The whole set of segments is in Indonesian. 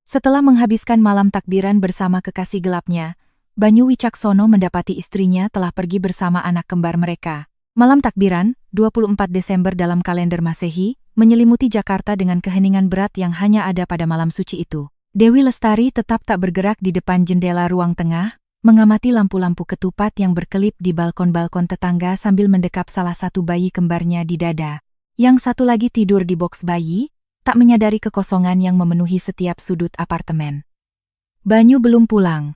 Setelah menghabiskan malam takbiran bersama kekasih gelapnya, Banyu Wicaksono mendapati istrinya telah pergi bersama anak kembar mereka. Malam takbiran, 24 Desember dalam kalender Masehi, menyelimuti Jakarta dengan keheningan berat yang hanya ada pada malam suci itu. Dewi Lestari tetap tak bergerak di depan jendela ruang tengah, mengamati lampu-lampu ketupat yang berkelip di balkon-balkon tetangga sambil mendekap salah satu bayi kembarnya di dada. Yang satu lagi tidur di boks bayi, tak menyadari kekosongan yang memenuhi setiap sudut apartemen. Banyu belum pulang.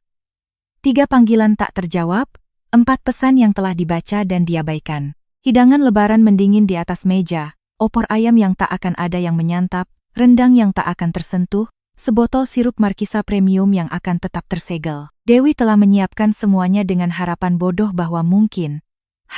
3 panggilan tak terjawab, 4 pesan yang telah dibaca dan diabaikan. Hidangan lebaran mendingin di atas meja, opor ayam yang tak akan ada yang menyantap, rendang yang tak akan tersentuh, sebotol sirup Markisa Premium yang akan tetap tersegel. Dewi telah menyiapkan semuanya dengan harapan bodoh bahwa mungkin,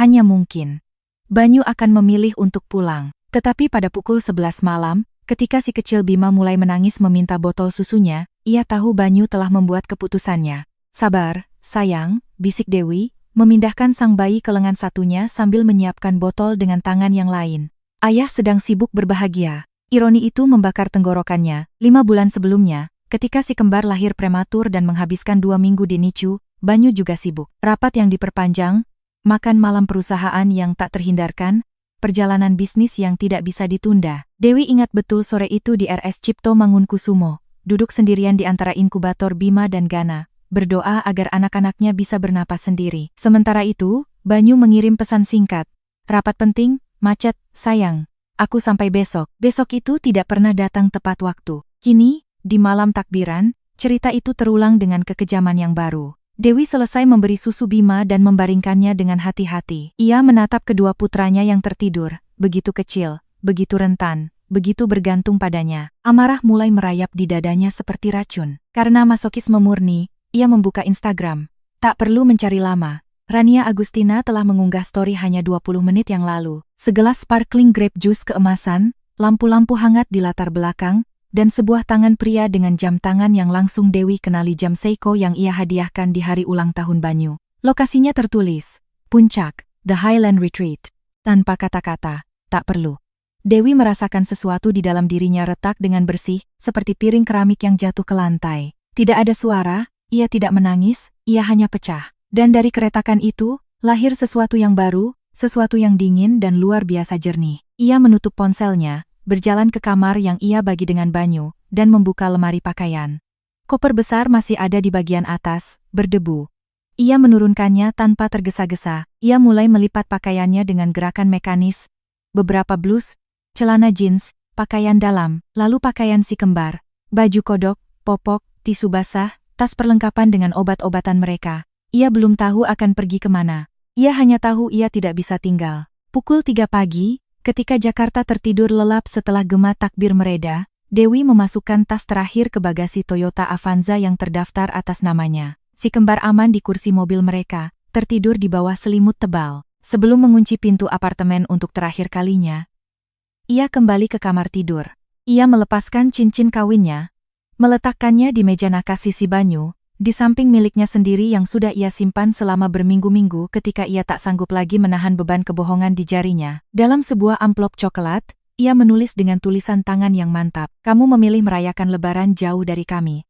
hanya mungkin, Banyu akan memilih untuk pulang. Tetapi pada pukul 11 malam, ketika si kecil Bima mulai menangis meminta botol susunya, ia tahu Banyu telah membuat keputusannya. Sabar, sayang, bisik Dewi, memindahkan sang bayi ke lengan satunya sambil menyiapkan botol dengan tangan yang lain. Ayah sedang sibuk berbahagia. Ironi itu membakar tenggorokannya. 5 bulan sebelumnya, ketika si kembar lahir prematur dan menghabiskan 2 minggu di NICU, Banyu juga sibuk. Rapat yang diperpanjang, makan malam perusahaan yang tak terhindarkan, perjalanan bisnis yang tidak bisa ditunda. Dewi ingat betul sore itu di RS Cipto Mangunkusumo, duduk sendirian di antara inkubator Bima dan Gana, berdoa agar anak-anaknya bisa bernapas sendiri. Sementara itu, Banyu mengirim pesan singkat. Rapat penting, macet, sayang. Aku sampai besok. Besok itu tidak pernah datang tepat waktu. Kini, di malam takbiran, cerita itu terulang dengan kekejaman yang baru. Dewi selesai memberi susu Bima dan membaringkannya dengan hati-hati. Ia menatap kedua putranya yang tertidur, begitu kecil, begitu rentan, begitu bergantung padanya. Amarah mulai merayap di dadanya seperti racun. Karena masokisme murni, ia membuka Instagram. Tak perlu mencari lama. Rania Agustina telah mengunggah story hanya 20 menit yang lalu. Segelas sparkling grape juice keemasan, lampu-lampu hangat di latar belakang, dan sebuah tangan pria dengan jam tangan yang langsung Dewi kenali jam Seiko yang ia hadiahkan di hari ulang tahun Banyu. Lokasinya tertulis, Puncak, The Highland Retreat. Tanpa kata-kata, tak perlu. Dewi merasakan sesuatu di dalam dirinya retak dengan bersih, seperti piring keramik yang jatuh ke lantai. Tidak ada suara. Ia tidak menangis, ia hanya pecah. Dan dari keretakan itu, lahir sesuatu yang baru, sesuatu yang dingin dan luar biasa jernih. Ia menutup ponselnya, berjalan ke kamar yang ia bagi dengan Banyu, dan membuka lemari pakaian. Koper besar masih ada di bagian atas, berdebu. Ia menurunkannya tanpa tergesa-gesa. Ia mulai melipat pakaiannya dengan gerakan mekanis. Beberapa blus, celana jeans, pakaian dalam, lalu pakaian si kembar, baju kodok, popok, tisu basah, tas perlengkapan dengan obat-obatan mereka. Ia belum tahu akan pergi kemana. Ia hanya tahu ia tidak bisa tinggal. Pukul 3 pagi, ketika Jakarta tertidur lelap setelah gema takbir mereda, Dewi memasukkan tas terakhir ke bagasi Toyota Avanza yang terdaftar atas namanya. Si kembar aman di kursi mobil mereka, tertidur di bawah selimut tebal. Sebelum mengunci pintu apartemen untuk terakhir kalinya, ia kembali ke kamar tidur. Ia melepaskan cincin kawinnya, meletakkannya di meja nakas sisi Banyu, di samping miliknya sendiri yang sudah ia simpan selama berminggu-minggu ketika ia tak sanggup lagi menahan beban kebohongan di jarinya. Dalam sebuah amplop coklat, ia menulis dengan tulisan tangan yang mantap, "Kamu memilih merayakan lebaran jauh dari kami.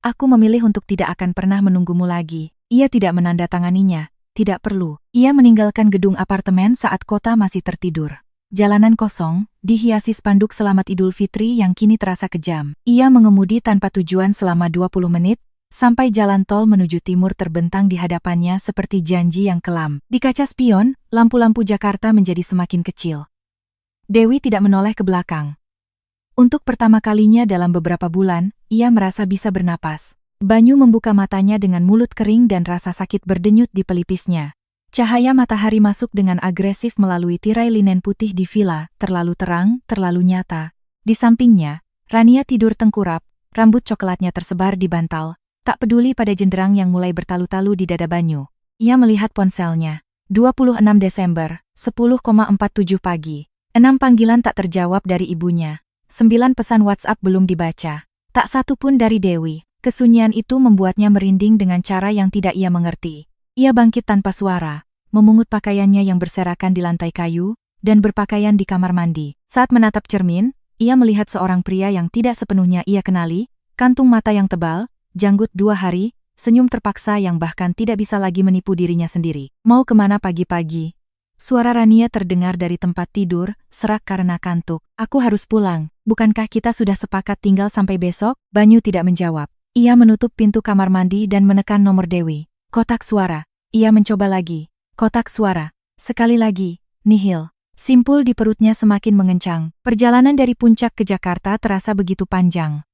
Aku memilih untuk tidak akan pernah menunggumu lagi." Ia tidak menandatanganinya, tidak perlu. Ia meninggalkan gedung apartemen saat kota masih tertidur. Jalanan kosong, dihiasi spanduk Selamat Idul Fitri yang kini terasa kejam. Ia mengemudi tanpa tujuan selama 20 menit, sampai jalan tol menuju timur terbentang di hadapannya seperti janji yang kelam. Di kaca spion, lampu-lampu Jakarta menjadi semakin kecil. Dewi tidak menoleh ke belakang. Untuk pertama kalinya dalam beberapa bulan, ia merasa bisa bernapas. Banyu membuka matanya dengan mulut kering dan rasa sakit berdenyut di pelipisnya. Cahaya matahari masuk dengan agresif melalui tirai linen putih di villa, terlalu terang, terlalu nyata. Di sampingnya, Rania tidur tengkurap, rambut coklatnya tersebar di bantal, tak peduli pada jenderang yang mulai bertalu-talu di dada Banyu. Ia melihat ponselnya. 26 Desember, 10,47 pagi. 6 panggilan tak terjawab dari ibunya. 9 pesan WhatsApp belum dibaca. Tak satu pun dari Dewi. Kesunyian itu membuatnya merinding dengan cara yang tidak ia mengerti. Ia bangkit tanpa suara, memungut pakaiannya yang berserakan di lantai kayu, dan berpakaian di kamar mandi. Saat menatap cermin, ia melihat seorang pria yang tidak sepenuhnya ia kenali, Kantung mata yang tebal, janggut 2 hari, senyum terpaksa yang bahkan tidak bisa lagi menipu dirinya sendiri. Mau kemana pagi-pagi? Suara Rania terdengar dari tempat tidur, serak karena kantuk. Aku harus pulang. Bukankah kita sudah sepakat tinggal sampai besok? Banyu tidak menjawab. Ia menutup pintu kamar mandi dan menekan nomor Dewi. Kotak suara. Ia mencoba lagi. Kotak suara. Sekali lagi. Nihil. Simpul di perutnya semakin mengencang. Perjalanan dari puncak ke Jakarta terasa begitu panjang.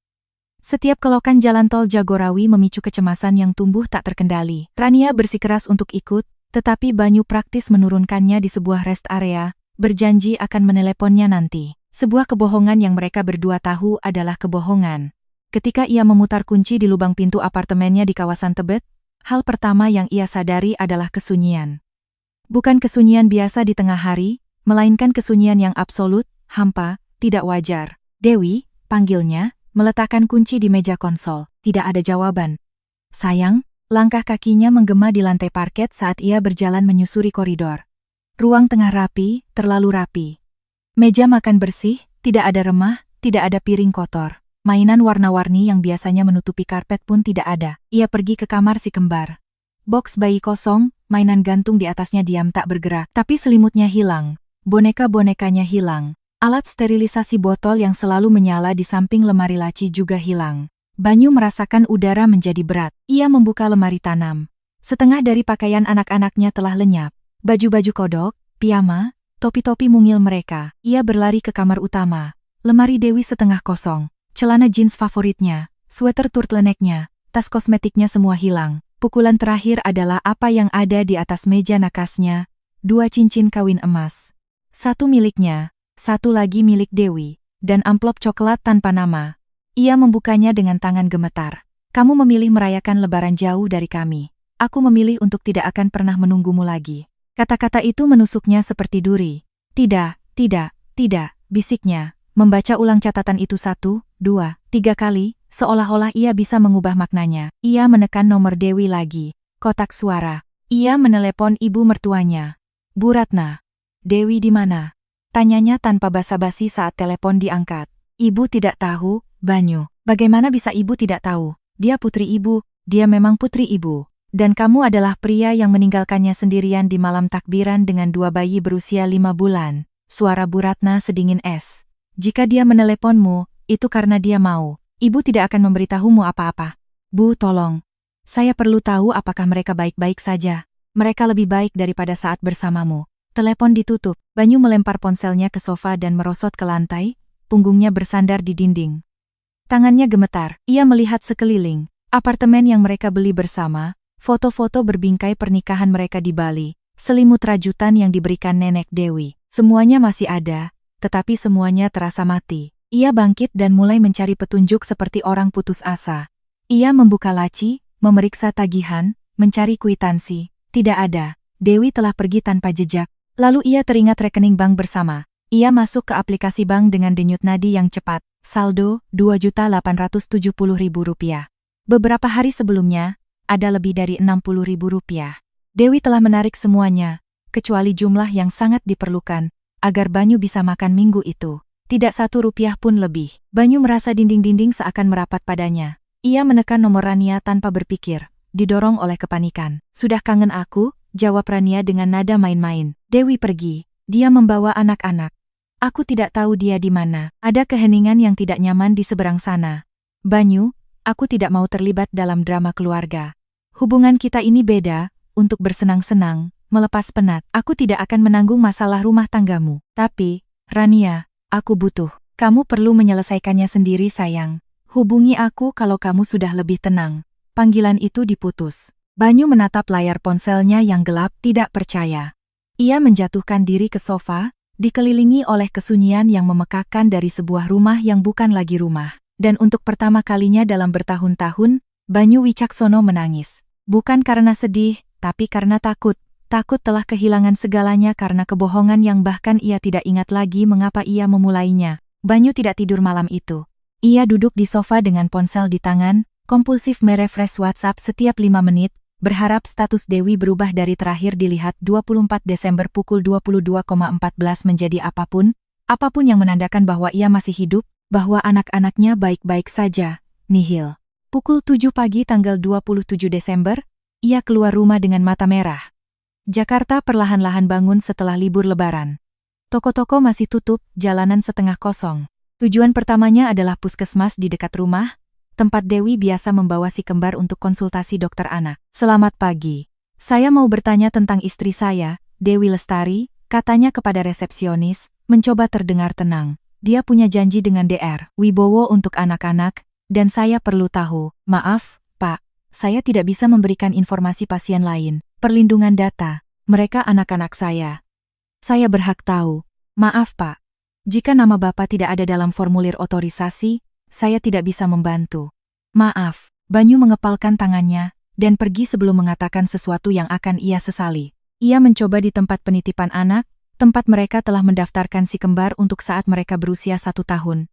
Setiap kelokan jalan tol Jagorawi memicu kecemasan yang tumbuh tak terkendali. Rania bersikeras untuk ikut, tetapi Banyu praktis menurunkannya di sebuah rest area, berjanji akan meneleponnya nanti. Sebuah kebohongan yang mereka berdua tahu adalah kebohongan. Ketika ia memutar kunci di lubang pintu apartemennya di kawasan Tebet, hal pertama yang ia sadari adalah kesunyian. Bukan kesunyian biasa di tengah hari, melainkan kesunyian yang absolut, hampa, tidak wajar. Dewi, panggilnya, meletakkan kunci di meja konsol. Tidak ada jawaban. Sayang, langkah kakinya menggema di lantai parket saat ia berjalan menyusuri koridor. Ruang tengah rapi, terlalu rapi. Meja makan bersih, tidak ada remah, tidak ada piring kotor. Mainan warna-warni yang biasanya menutupi karpet pun tidak ada. Ia pergi ke kamar si kembar. Boks bayi kosong, mainan gantung di atasnya diam tak bergerak. Tapi selimutnya hilang. Boneka-bonekanya hilang. Alat sterilisasi botol yang selalu menyala di samping lemari laci juga hilang. Banyu merasakan udara menjadi berat. Ia membuka lemari tanam. Setengah dari pakaian anak-anaknya telah lenyap. Baju-baju kodok, piyama, topi-topi mungil mereka. Ia berlari ke kamar utama. Lemari Dewi setengah kosong. Celana jeans favoritnya, sweater turtleneck-nya, tas kosmetiknya semua hilang. Pukulan terakhir adalah apa yang ada di atas meja nakasnya. 2 cincin kawin emas. Satu miliknya, satu lagi milik Dewi, dan amplop coklat tanpa nama. Ia membukanya dengan tangan gemetar. Kamu memilih merayakan lebaran jauh dari kami. Aku memilih untuk tidak akan pernah menunggumu lagi. Kata-kata itu menusuknya seperti duri. Tidak, bisiknya. Membaca ulang catatan itu 1, 2, 3 kali, seolah-olah ia bisa mengubah maknanya. Ia menekan nomor Dewi lagi. Kotak suara. Ia menelepon ibu mertuanya. Bu Ratna. Dewi di mana? Tanyanya tanpa basa-basi saat telepon diangkat. Ibu tidak tahu, Banyu. Bagaimana bisa ibu tidak tahu? Dia putri ibu, dia memang putri ibu. Dan kamu adalah pria yang meninggalkannya sendirian di malam takbiran dengan 2 bayi berusia 5 bulan. Suara Bu Ratna sedingin es. Jika dia meneleponmu, itu karena dia mau. Ibu tidak akan memberitahumu apa-apa. Bu, tolong. Saya perlu tahu apakah mereka baik-baik saja. Mereka lebih baik daripada saat bersamamu. Telepon ditutup. Banyu melempar ponselnya ke sofa dan merosot ke lantai, punggungnya bersandar di dinding. Tangannya gemetar. Ia melihat sekeliling. Apartemen yang mereka beli bersama, foto-foto berbingkai pernikahan mereka di Bali, selimut rajutan yang diberikan nenek Dewi. Semuanya masih ada, tetapi semuanya terasa mati. Ia bangkit dan mulai mencari petunjuk seperti orang putus asa. Ia membuka laci, memeriksa tagihan, mencari kwitansi. Tidak ada. Dewi telah pergi tanpa jejak. Lalu ia teringat rekening bank bersama. Ia masuk ke aplikasi bank dengan denyut nadi yang cepat. Saldo, Rp2.870.000. Beberapa hari sebelumnya, ada lebih dari Rp60.000. Dewi telah menarik semuanya, kecuali jumlah yang sangat diperlukan, agar Banyu bisa makan minggu itu. Tidak Rp1 pun lebih. Banyu merasa dinding-dinding seakan merapat padanya. Ia menekan nomor Rania tanpa berpikir, didorong oleh kepanikan. Sudah kangen aku? Jawab Rania dengan nada main-main. Dewi pergi. Dia membawa anak-anak. Aku tidak tahu dia di mana. Ada keheningan yang tidak nyaman di seberang sana. Banyu, aku tidak mau terlibat dalam drama keluarga. Hubungan kita ini beda, untuk bersenang-senang, melepas penat. Aku tidak akan menanggung masalah rumah tanggamu. Tapi, Rania, aku butuh. Kamu perlu menyelesaikannya sendiri sayang. Hubungi aku kalau kamu sudah lebih tenang. Panggilan itu diputus. Banyu menatap layar ponselnya yang gelap tidak percaya. Ia menjatuhkan diri ke sofa, dikelilingi oleh kesunyian yang memekakkan dari sebuah rumah yang bukan lagi rumah. Dan untuk pertama kalinya dalam bertahun-tahun, Banyu Wicaksono menangis. Bukan karena sedih, tapi karena takut. Takut telah kehilangan segalanya karena kebohongan yang bahkan ia tidak ingat lagi mengapa ia memulainya. Banyu tidak tidur malam itu. Ia duduk di sofa dengan ponsel di tangan, kompulsif merefresh WhatsApp setiap 5 menit, berharap status Dewi berubah dari terakhir dilihat 24 Desember pukul 22,14 menjadi apapun yang menandakan bahwa ia masih hidup, bahwa anak-anaknya baik-baik saja. nihil. Pukul 7 pagi tanggal 27 Desember, ia keluar rumah dengan mata merah. Jakarta perlahan-lahan bangun setelah libur lebaran. Toko-toko masih tutup, jalanan setengah kosong. Tujuan pertamanya adalah puskesmas di dekat rumah, tempat Dewi biasa membawa si kembar untuk konsultasi dokter anak. Selamat pagi. Saya mau bertanya tentang istri saya, Dewi Lestari, katanya kepada resepsionis, mencoba terdengar tenang. Dia punya janji dengan Dr. Wibowo untuk anak-anak, dan saya perlu tahu. Maaf, Pak, saya tidak bisa memberikan informasi pasien lain. Perlindungan data, mereka anak-anak saya. Saya berhak tahu. Maaf, Pak. Jika nama Bapak tidak ada dalam formulir otorisasi, saya tidak bisa membantu. Maaf. Banyu mengepalkan tangannya, dan pergi sebelum mengatakan sesuatu yang akan ia sesali. Ia mencoba di tempat penitipan anak, tempat mereka telah mendaftarkan si kembar untuk saat mereka berusia 1 tahun.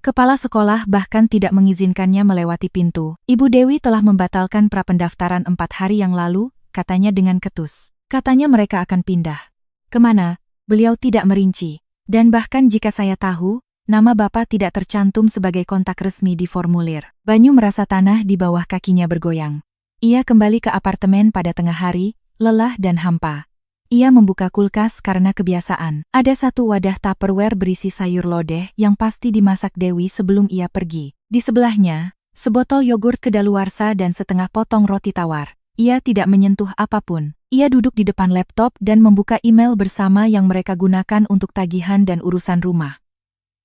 Kepala sekolah bahkan tidak mengizinkannya melewati pintu. Ibu Dewi telah membatalkan prapendaftaran 4 hari yang lalu, katanya dengan ketus. Katanya mereka akan pindah. Kemana? Beliau tidak merinci. Dan bahkan jika saya tahu, nama Bapak tidak tercantum sebagai kontak resmi di formulir. Banyu merasa tanah di bawah kakinya bergoyang. Ia kembali ke apartemen pada tengah hari, lelah dan hampa. Ia membuka kulkas karena kebiasaan. Ada satu wadah Tupperware berisi sayur lodeh yang pasti dimasak Dewi sebelum ia pergi. Di sebelahnya, sebotol yogurt kedaluarsa dan setengah potong roti tawar. Ia tidak menyentuh apapun. Ia duduk di depan laptop dan membuka email bersama yang mereka gunakan untuk tagihan dan urusan rumah.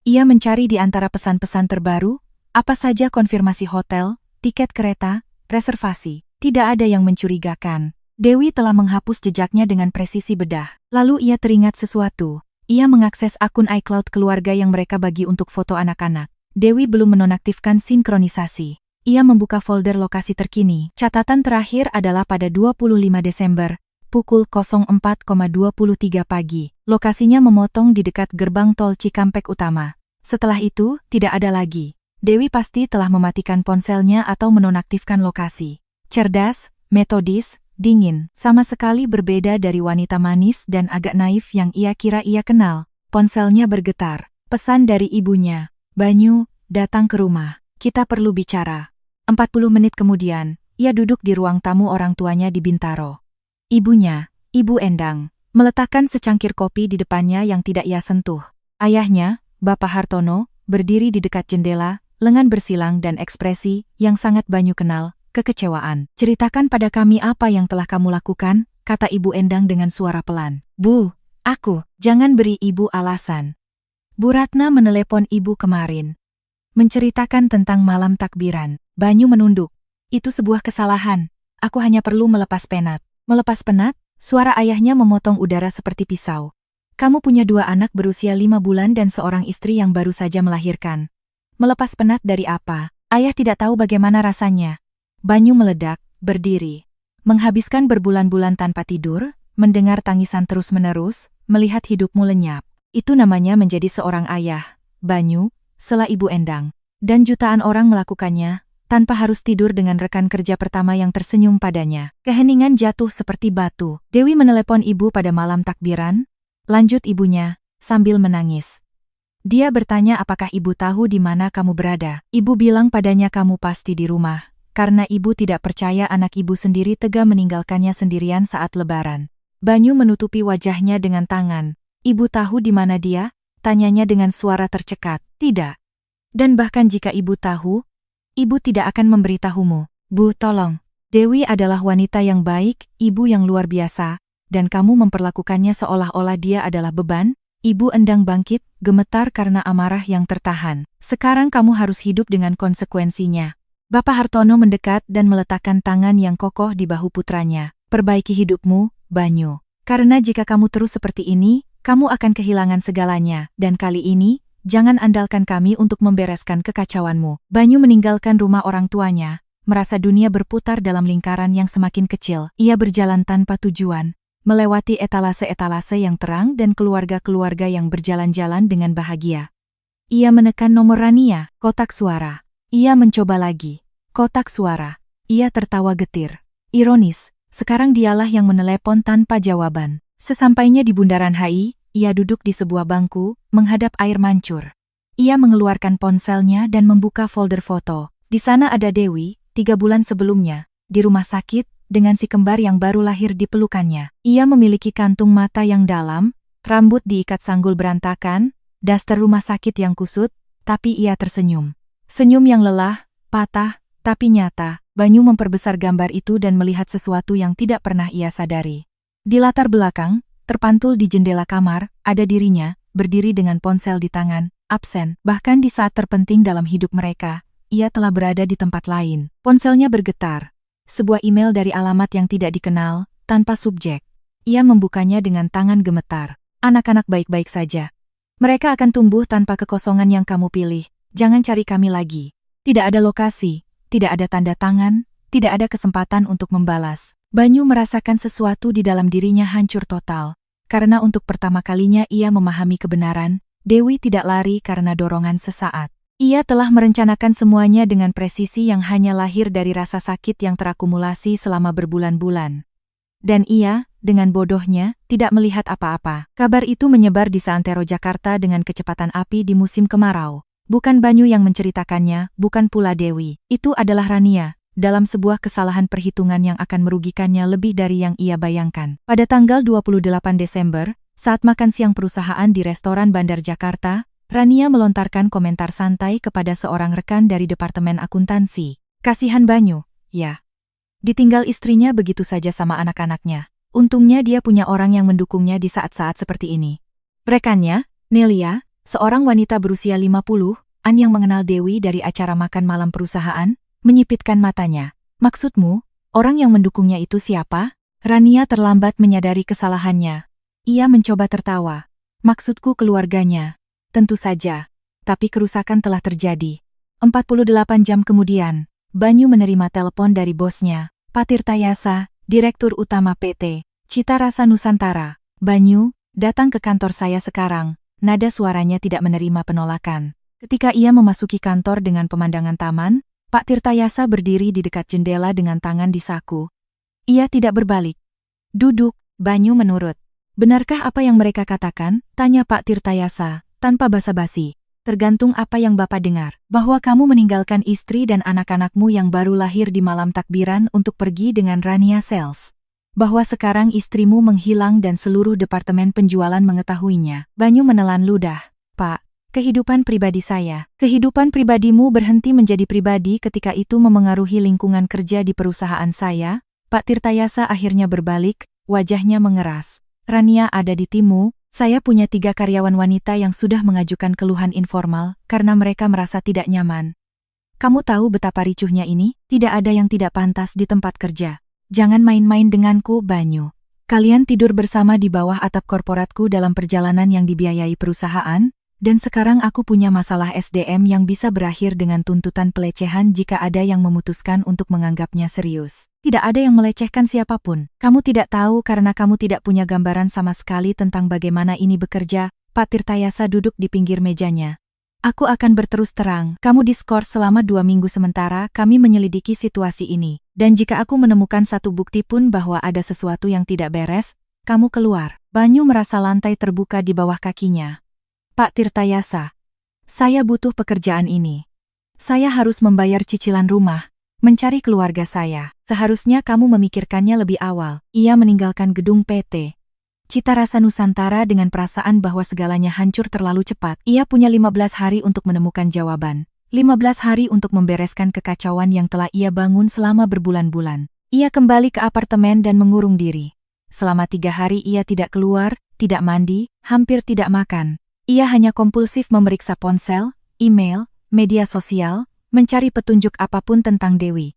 Ia mencari di antara pesan-pesan terbaru, apa saja konfirmasi hotel, tiket kereta, reservasi. Tidak ada yang mencurigakan. Dewi telah menghapus jejaknya dengan presisi bedah. Lalu ia teringat sesuatu. Ia mengakses akun iCloud keluarga yang mereka bagi untuk foto anak-anak. Dewi belum menonaktifkan sinkronisasi. Ia membuka folder lokasi terkini. Catatan terakhir adalah pada 25 Desember, pukul 04.23 pagi. Lokasinya memotong di dekat gerbang tol Cikampek Utama. Setelah itu, tidak ada lagi. Dewi pasti telah mematikan ponselnya atau menonaktifkan lokasi. Cerdas, metodis, dingin, sama sekali berbeda dari wanita manis dan agak naif yang ia kira ia kenal. Ponselnya bergetar. Pesan dari ibunya. Banyu, datang ke rumah. Kita perlu bicara. 40 menit kemudian, ia duduk di ruang tamu orang tuanya di Bintaro. Ibunya, Ibu Endang, meletakkan secangkir kopi di depannya yang tidak ia sentuh. Ayahnya, Bapak Hartono, berdiri di dekat jendela, lengan bersilang dan ekspresi yang sangat Banyu kenal. Kekecewaan. Ceritakan pada kami apa yang telah kamu lakukan, kata Ibu Endang dengan suara pelan. Bu, jangan beri Ibu alasan. Bu Ratna menelepon Ibu kemarin. Menceritakan tentang malam takbiran. Banyu menunduk. Itu sebuah kesalahan. Aku hanya perlu melepas penat. Melepas penat? Suara ayahnya memotong udara seperti pisau. Kamu punya 2 anak berusia 5 bulan dan seorang istri yang baru saja melahirkan. Melepas penat dari apa? Ayah tidak tahu bagaimana rasanya. Banyu meledak, berdiri. Menghabiskan berbulan-bulan tanpa tidur, mendengar tangisan terus-menerus, melihat hidupmu lenyap. Itu namanya menjadi seorang ayah, Banyu, sela Ibu Endang. Dan jutaan orang melakukannya, tanpa harus tidur dengan rekan kerja pertama yang tersenyum padanya. Keheningan jatuh seperti batu. Dewi menelepon ibu pada malam takbiran, lanjut ibunya, sambil menangis. Dia bertanya apakah ibu tahu di mana kamu berada. Ibu bilang padanya kamu pasti di rumah. Karena ibu tidak percaya anak ibu sendiri tega meninggalkannya sendirian saat lebaran. Banyu menutupi wajahnya dengan tangan. Ibu tahu di mana dia? Tanyanya dengan suara tercekat. Tidak. Dan bahkan jika ibu tahu, ibu tidak akan memberitahumu. Bu, tolong. Dewi adalah wanita yang baik, ibu yang luar biasa, dan kamu memperlakukannya seolah-olah dia adalah beban. Ibu Endang bangkit, gemetar karena amarah yang tertahan. Sekarang kamu harus hidup dengan konsekuensinya. Bapak Hartono mendekat dan meletakkan tangan yang kokoh di bahu putranya. Perbaiki hidupmu, Banyu. Karena jika kamu terus seperti ini, kamu akan kehilangan segalanya. Dan kali ini, jangan andalkan kami untuk membereskan kekacauanmu. Banyu meninggalkan rumah orang tuanya, merasa dunia berputar dalam lingkaran yang semakin kecil. Ia berjalan tanpa tujuan, melewati etalase-etalase yang terang dan keluarga-keluarga yang berjalan-jalan dengan bahagia. Ia menekan nomor Rania, kotak suara. Ia mencoba lagi. Kotak suara. Ia tertawa getir. Ironis, sekarang dialah yang menelepon tanpa jawaban. Sesampainya di Bundaran HI, ia duduk di sebuah bangku, menghadap air mancur. Ia mengeluarkan ponselnya dan membuka folder foto. Di sana ada Dewi, 3 bulan sebelumnya, di rumah sakit, dengan si kembar yang baru lahir di pelukannya. Ia memiliki kantung mata yang dalam, rambut diikat sanggul berantakan, daster rumah sakit yang kusut, tapi ia tersenyum. Senyum yang lelah, patah, tapi nyata. Banyu memperbesar gambar itu dan melihat sesuatu yang tidak pernah ia sadari. Di latar belakang, terpantul di jendela kamar, ada dirinya, berdiri dengan ponsel di tangan, absen. Bahkan di saat terpenting dalam hidup mereka, ia telah berada di tempat lain. Ponselnya bergetar. Sebuah email dari alamat yang tidak dikenal, tanpa subjek. Ia membukanya dengan tangan gemetar. Anak-anak baik-baik saja. Mereka akan tumbuh tanpa kekosongan yang kamu pilih. Jangan cari kami lagi. Tidak ada lokasi, tidak ada tanda tangan, tidak ada kesempatan untuk membalas. Banyu merasakan sesuatu di dalam dirinya hancur total. Karena untuk pertama kalinya ia memahami kebenaran, Dewi tidak lari karena dorongan sesaat. Ia telah merencanakan semuanya dengan presisi yang hanya lahir dari rasa sakit yang terakumulasi selama berbulan-bulan. Dan ia, dengan bodohnya, tidak melihat apa-apa. Kabar itu menyebar di seantero Jakarta dengan kecepatan api di musim kemarau. Bukan Banyu yang menceritakannya, bukan pula Dewi. Itu adalah Rania, dalam sebuah kesalahan perhitungan yang akan merugikannya lebih dari yang ia bayangkan. Pada tanggal 28 Desember, saat makan siang perusahaan di restoran Bandar Jakarta, Rania melontarkan komentar santai kepada seorang rekan dari Departemen Akuntansi. Kasihan Banyu, ya. Ditinggal istrinya begitu saja sama anak-anaknya. Untungnya dia punya orang yang mendukungnya di saat-saat seperti ini. Rekannya, Nelia, seorang wanita berusia 50-an yang mengenal Dewi dari acara makan malam perusahaan, menyipitkan matanya. Maksudmu, orang yang mendukungnya itu siapa? Rania terlambat menyadari kesalahannya. Ia mencoba tertawa. Maksudku keluarganya. Tentu saja. Tapi kerusakan telah terjadi. 48 jam kemudian, Banyu menerima telepon dari bosnya, Pak Tirtayasa, Direktur Utama PT Cita Rasa Nusantara. Banyu, datang ke kantor saya sekarang. Nada suaranya tidak menerima penolakan. Ketika ia memasuki kantor dengan pemandangan taman, Pak Tirtayasa berdiri di dekat jendela dengan tangan di saku. Ia tidak berbalik. Duduk, Banyu menurut. Benarkah apa yang mereka katakan? Tanya Pak Tirtayasa, tanpa basa-basi. Tergantung apa yang Bapak dengar. Bahwa kamu meninggalkan istri dan anak-anakmu yang baru lahir di malam takbiran untuk pergi dengan Rania Sales. Bahwa sekarang istrimu menghilang dan seluruh departemen penjualan mengetahuinya. Banyu menelan ludah. Pak, kehidupan pribadi saya. Kehidupan pribadimu berhenti menjadi pribadi ketika itu memengaruhi lingkungan kerja di perusahaan saya. Pak Tirtayasa akhirnya berbalik, wajahnya mengeras. Rania ada di timmu, saya punya 3 karyawan wanita yang sudah mengajukan keluhan informal karena mereka merasa tidak nyaman. Kamu tahu betapa ricuhnya ini? Tidak ada yang tidak pantas di tempat kerja. Jangan main-main denganku, Banyu. Kalian tidur bersama di bawah atap korporatku dalam perjalanan yang dibiayai perusahaan, dan sekarang aku punya masalah SDM yang bisa berakhir dengan tuntutan pelecehan jika ada yang memutuskan untuk menganggapnya serius. Tidak ada yang melecehkan siapapun. Kamu tidak tahu karena kamu tidak punya gambaran sama sekali tentang bagaimana ini bekerja. Pak Tirtayasa duduk di pinggir mejanya. Aku akan berterus terang, kamu diskors selama 2 minggu sementara kami menyelidiki situasi ini. Dan jika aku menemukan satu bukti pun bahwa ada sesuatu yang tidak beres, kamu keluar. Banyu merasa lantai terbuka di bawah kakinya. Pak Tirtayasa, saya butuh pekerjaan ini. Saya harus membayar cicilan rumah, mencari keluarga saya. Seharusnya kamu memikirkannya lebih awal. Ia meninggalkan gedung PT Cita Rasa Nusantara dengan perasaan bahwa segalanya hancur terlalu cepat. Ia punya 15 hari untuk menemukan jawaban. 15 hari untuk membereskan kekacauan yang telah ia bangun selama berbulan-bulan. Ia kembali ke apartemen dan mengurung diri. Selama 3 hari ia tidak keluar, tidak mandi, hampir tidak makan. Ia hanya kompulsif memeriksa ponsel, email, media sosial, mencari petunjuk apapun tentang Dewi.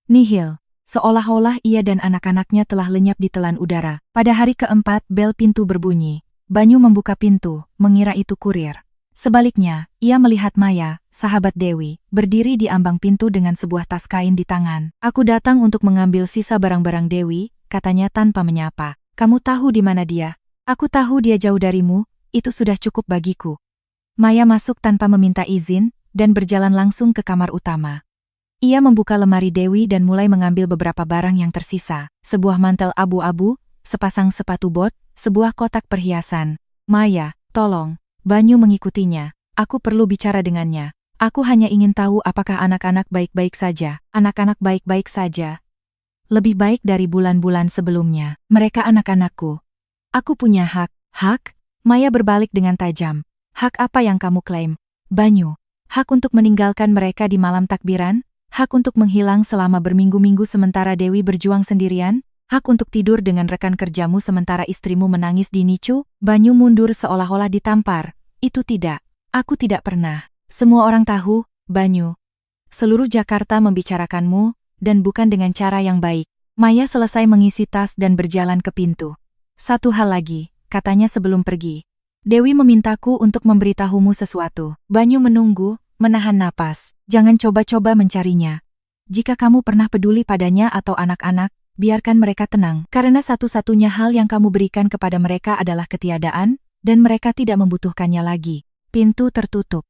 Nihil. Seolah-olah ia dan anak-anaknya telah lenyap di telan udara. Pada hari keempat, bel pintu berbunyi. Banyu membuka pintu, mengira itu kurir. Sebaliknya, ia melihat Maya, sahabat Dewi, berdiri di ambang pintu dengan sebuah tas kain di tangan. Aku datang untuk mengambil sisa barang-barang Dewi, katanya tanpa menyapa. Kamu tahu di mana dia? Aku tahu dia jauh darimu, itu sudah cukup bagiku. Maya masuk tanpa meminta izin, dan berjalan langsung ke kamar utama. Ia membuka lemari Dewi dan mulai mengambil beberapa barang yang tersisa. Sebuah mantel abu-abu, sepasang sepatu bot, sebuah kotak perhiasan. Maya, tolong. Banyu mengikutinya. Aku perlu bicara dengannya. Aku hanya ingin tahu apakah anak-anak baik-baik saja. Anak-anak baik-baik saja. Lebih baik dari bulan-bulan sebelumnya. Mereka anak-anakku. Aku punya hak. Hak? Maya berbalik dengan tajam. Hak apa yang kamu klaim? Banyu. Hak untuk meninggalkan mereka di malam takbiran? Hak untuk menghilang selama berminggu-minggu sementara Dewi berjuang sendirian? Hak untuk tidur dengan rekan kerjamu sementara istrimu menangis di nicu? Banyu mundur seolah-olah ditampar. Itu tidak. Aku tidak pernah. Semua orang tahu, Banyu. Seluruh Jakarta membicarakanmu, dan bukan dengan cara yang baik. Maya selesai mengisi tas dan berjalan ke pintu. Satu hal lagi, katanya sebelum pergi. Dewi memintaku untuk memberitahumu sesuatu. Banyu menunggu, menahan napas. Jangan coba-coba mencarinya. Jika kamu pernah peduli padanya atau anak-anak, biarkan mereka tenang. Karena satu-satunya hal yang kamu berikan kepada mereka adalah ketiadaan, dan mereka tidak membutuhkannya lagi. Pintu tertutup.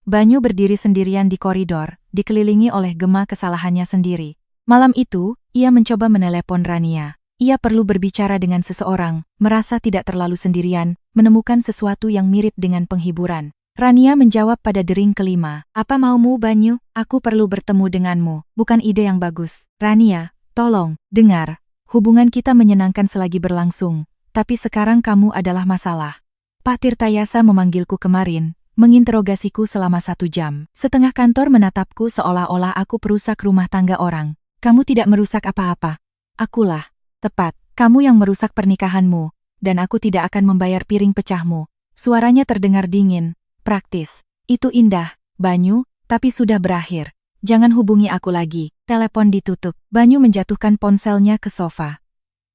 Banyu berdiri sendirian di koridor, dikelilingi oleh gema kesalahannya sendiri. Malam itu, ia mencoba menelepon Rania. Ia perlu berbicara dengan seseorang, merasa tidak terlalu sendirian, menemukan sesuatu yang mirip dengan penghiburan. Rania menjawab pada dering kelima. Apa maumu, Banyu? Aku perlu bertemu denganmu. Bukan ide yang bagus. Rania, tolong, dengar. Hubungan kita menyenangkan selagi berlangsung, tapi sekarang kamu adalah masalah. Pak Tirtayasa memanggilku kemarin, menginterogasiku selama 1 jam. Setengah kantor menatapku seolah-olah aku perusak rumah tangga orang. Kamu tidak merusak apa-apa. Akulah. Tepat, kamu yang merusak pernikahanmu, dan aku tidak akan membayar piring pecahmu. Suaranya terdengar dingin, praktis. Itu indah, Banyu, tapi sudah berakhir. Jangan hubungi aku lagi. Telepon ditutup. Banyu menjatuhkan ponselnya ke sofa.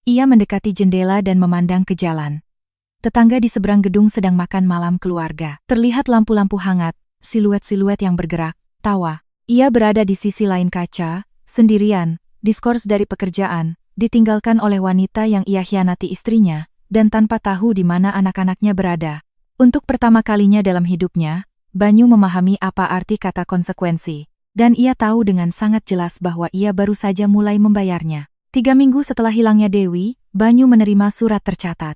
Ia mendekati jendela dan memandang ke jalan. Tetangga di seberang gedung sedang makan malam keluarga. Terlihat lampu-lampu hangat, siluet-siluet yang bergerak, tawa. Ia berada di sisi lain kaca, sendirian, diskors dari pekerjaan, ditinggalkan oleh wanita yang ia khianati istrinya, dan tanpa tahu di mana anak-anaknya berada. Untuk pertama kalinya dalam hidupnya, Banyu memahami apa arti kata konsekuensi, dan ia tahu dengan sangat jelas bahwa ia baru saja mulai membayarnya. 3 minggu setelah hilangnya Dewi, Banyu menerima surat tercatat.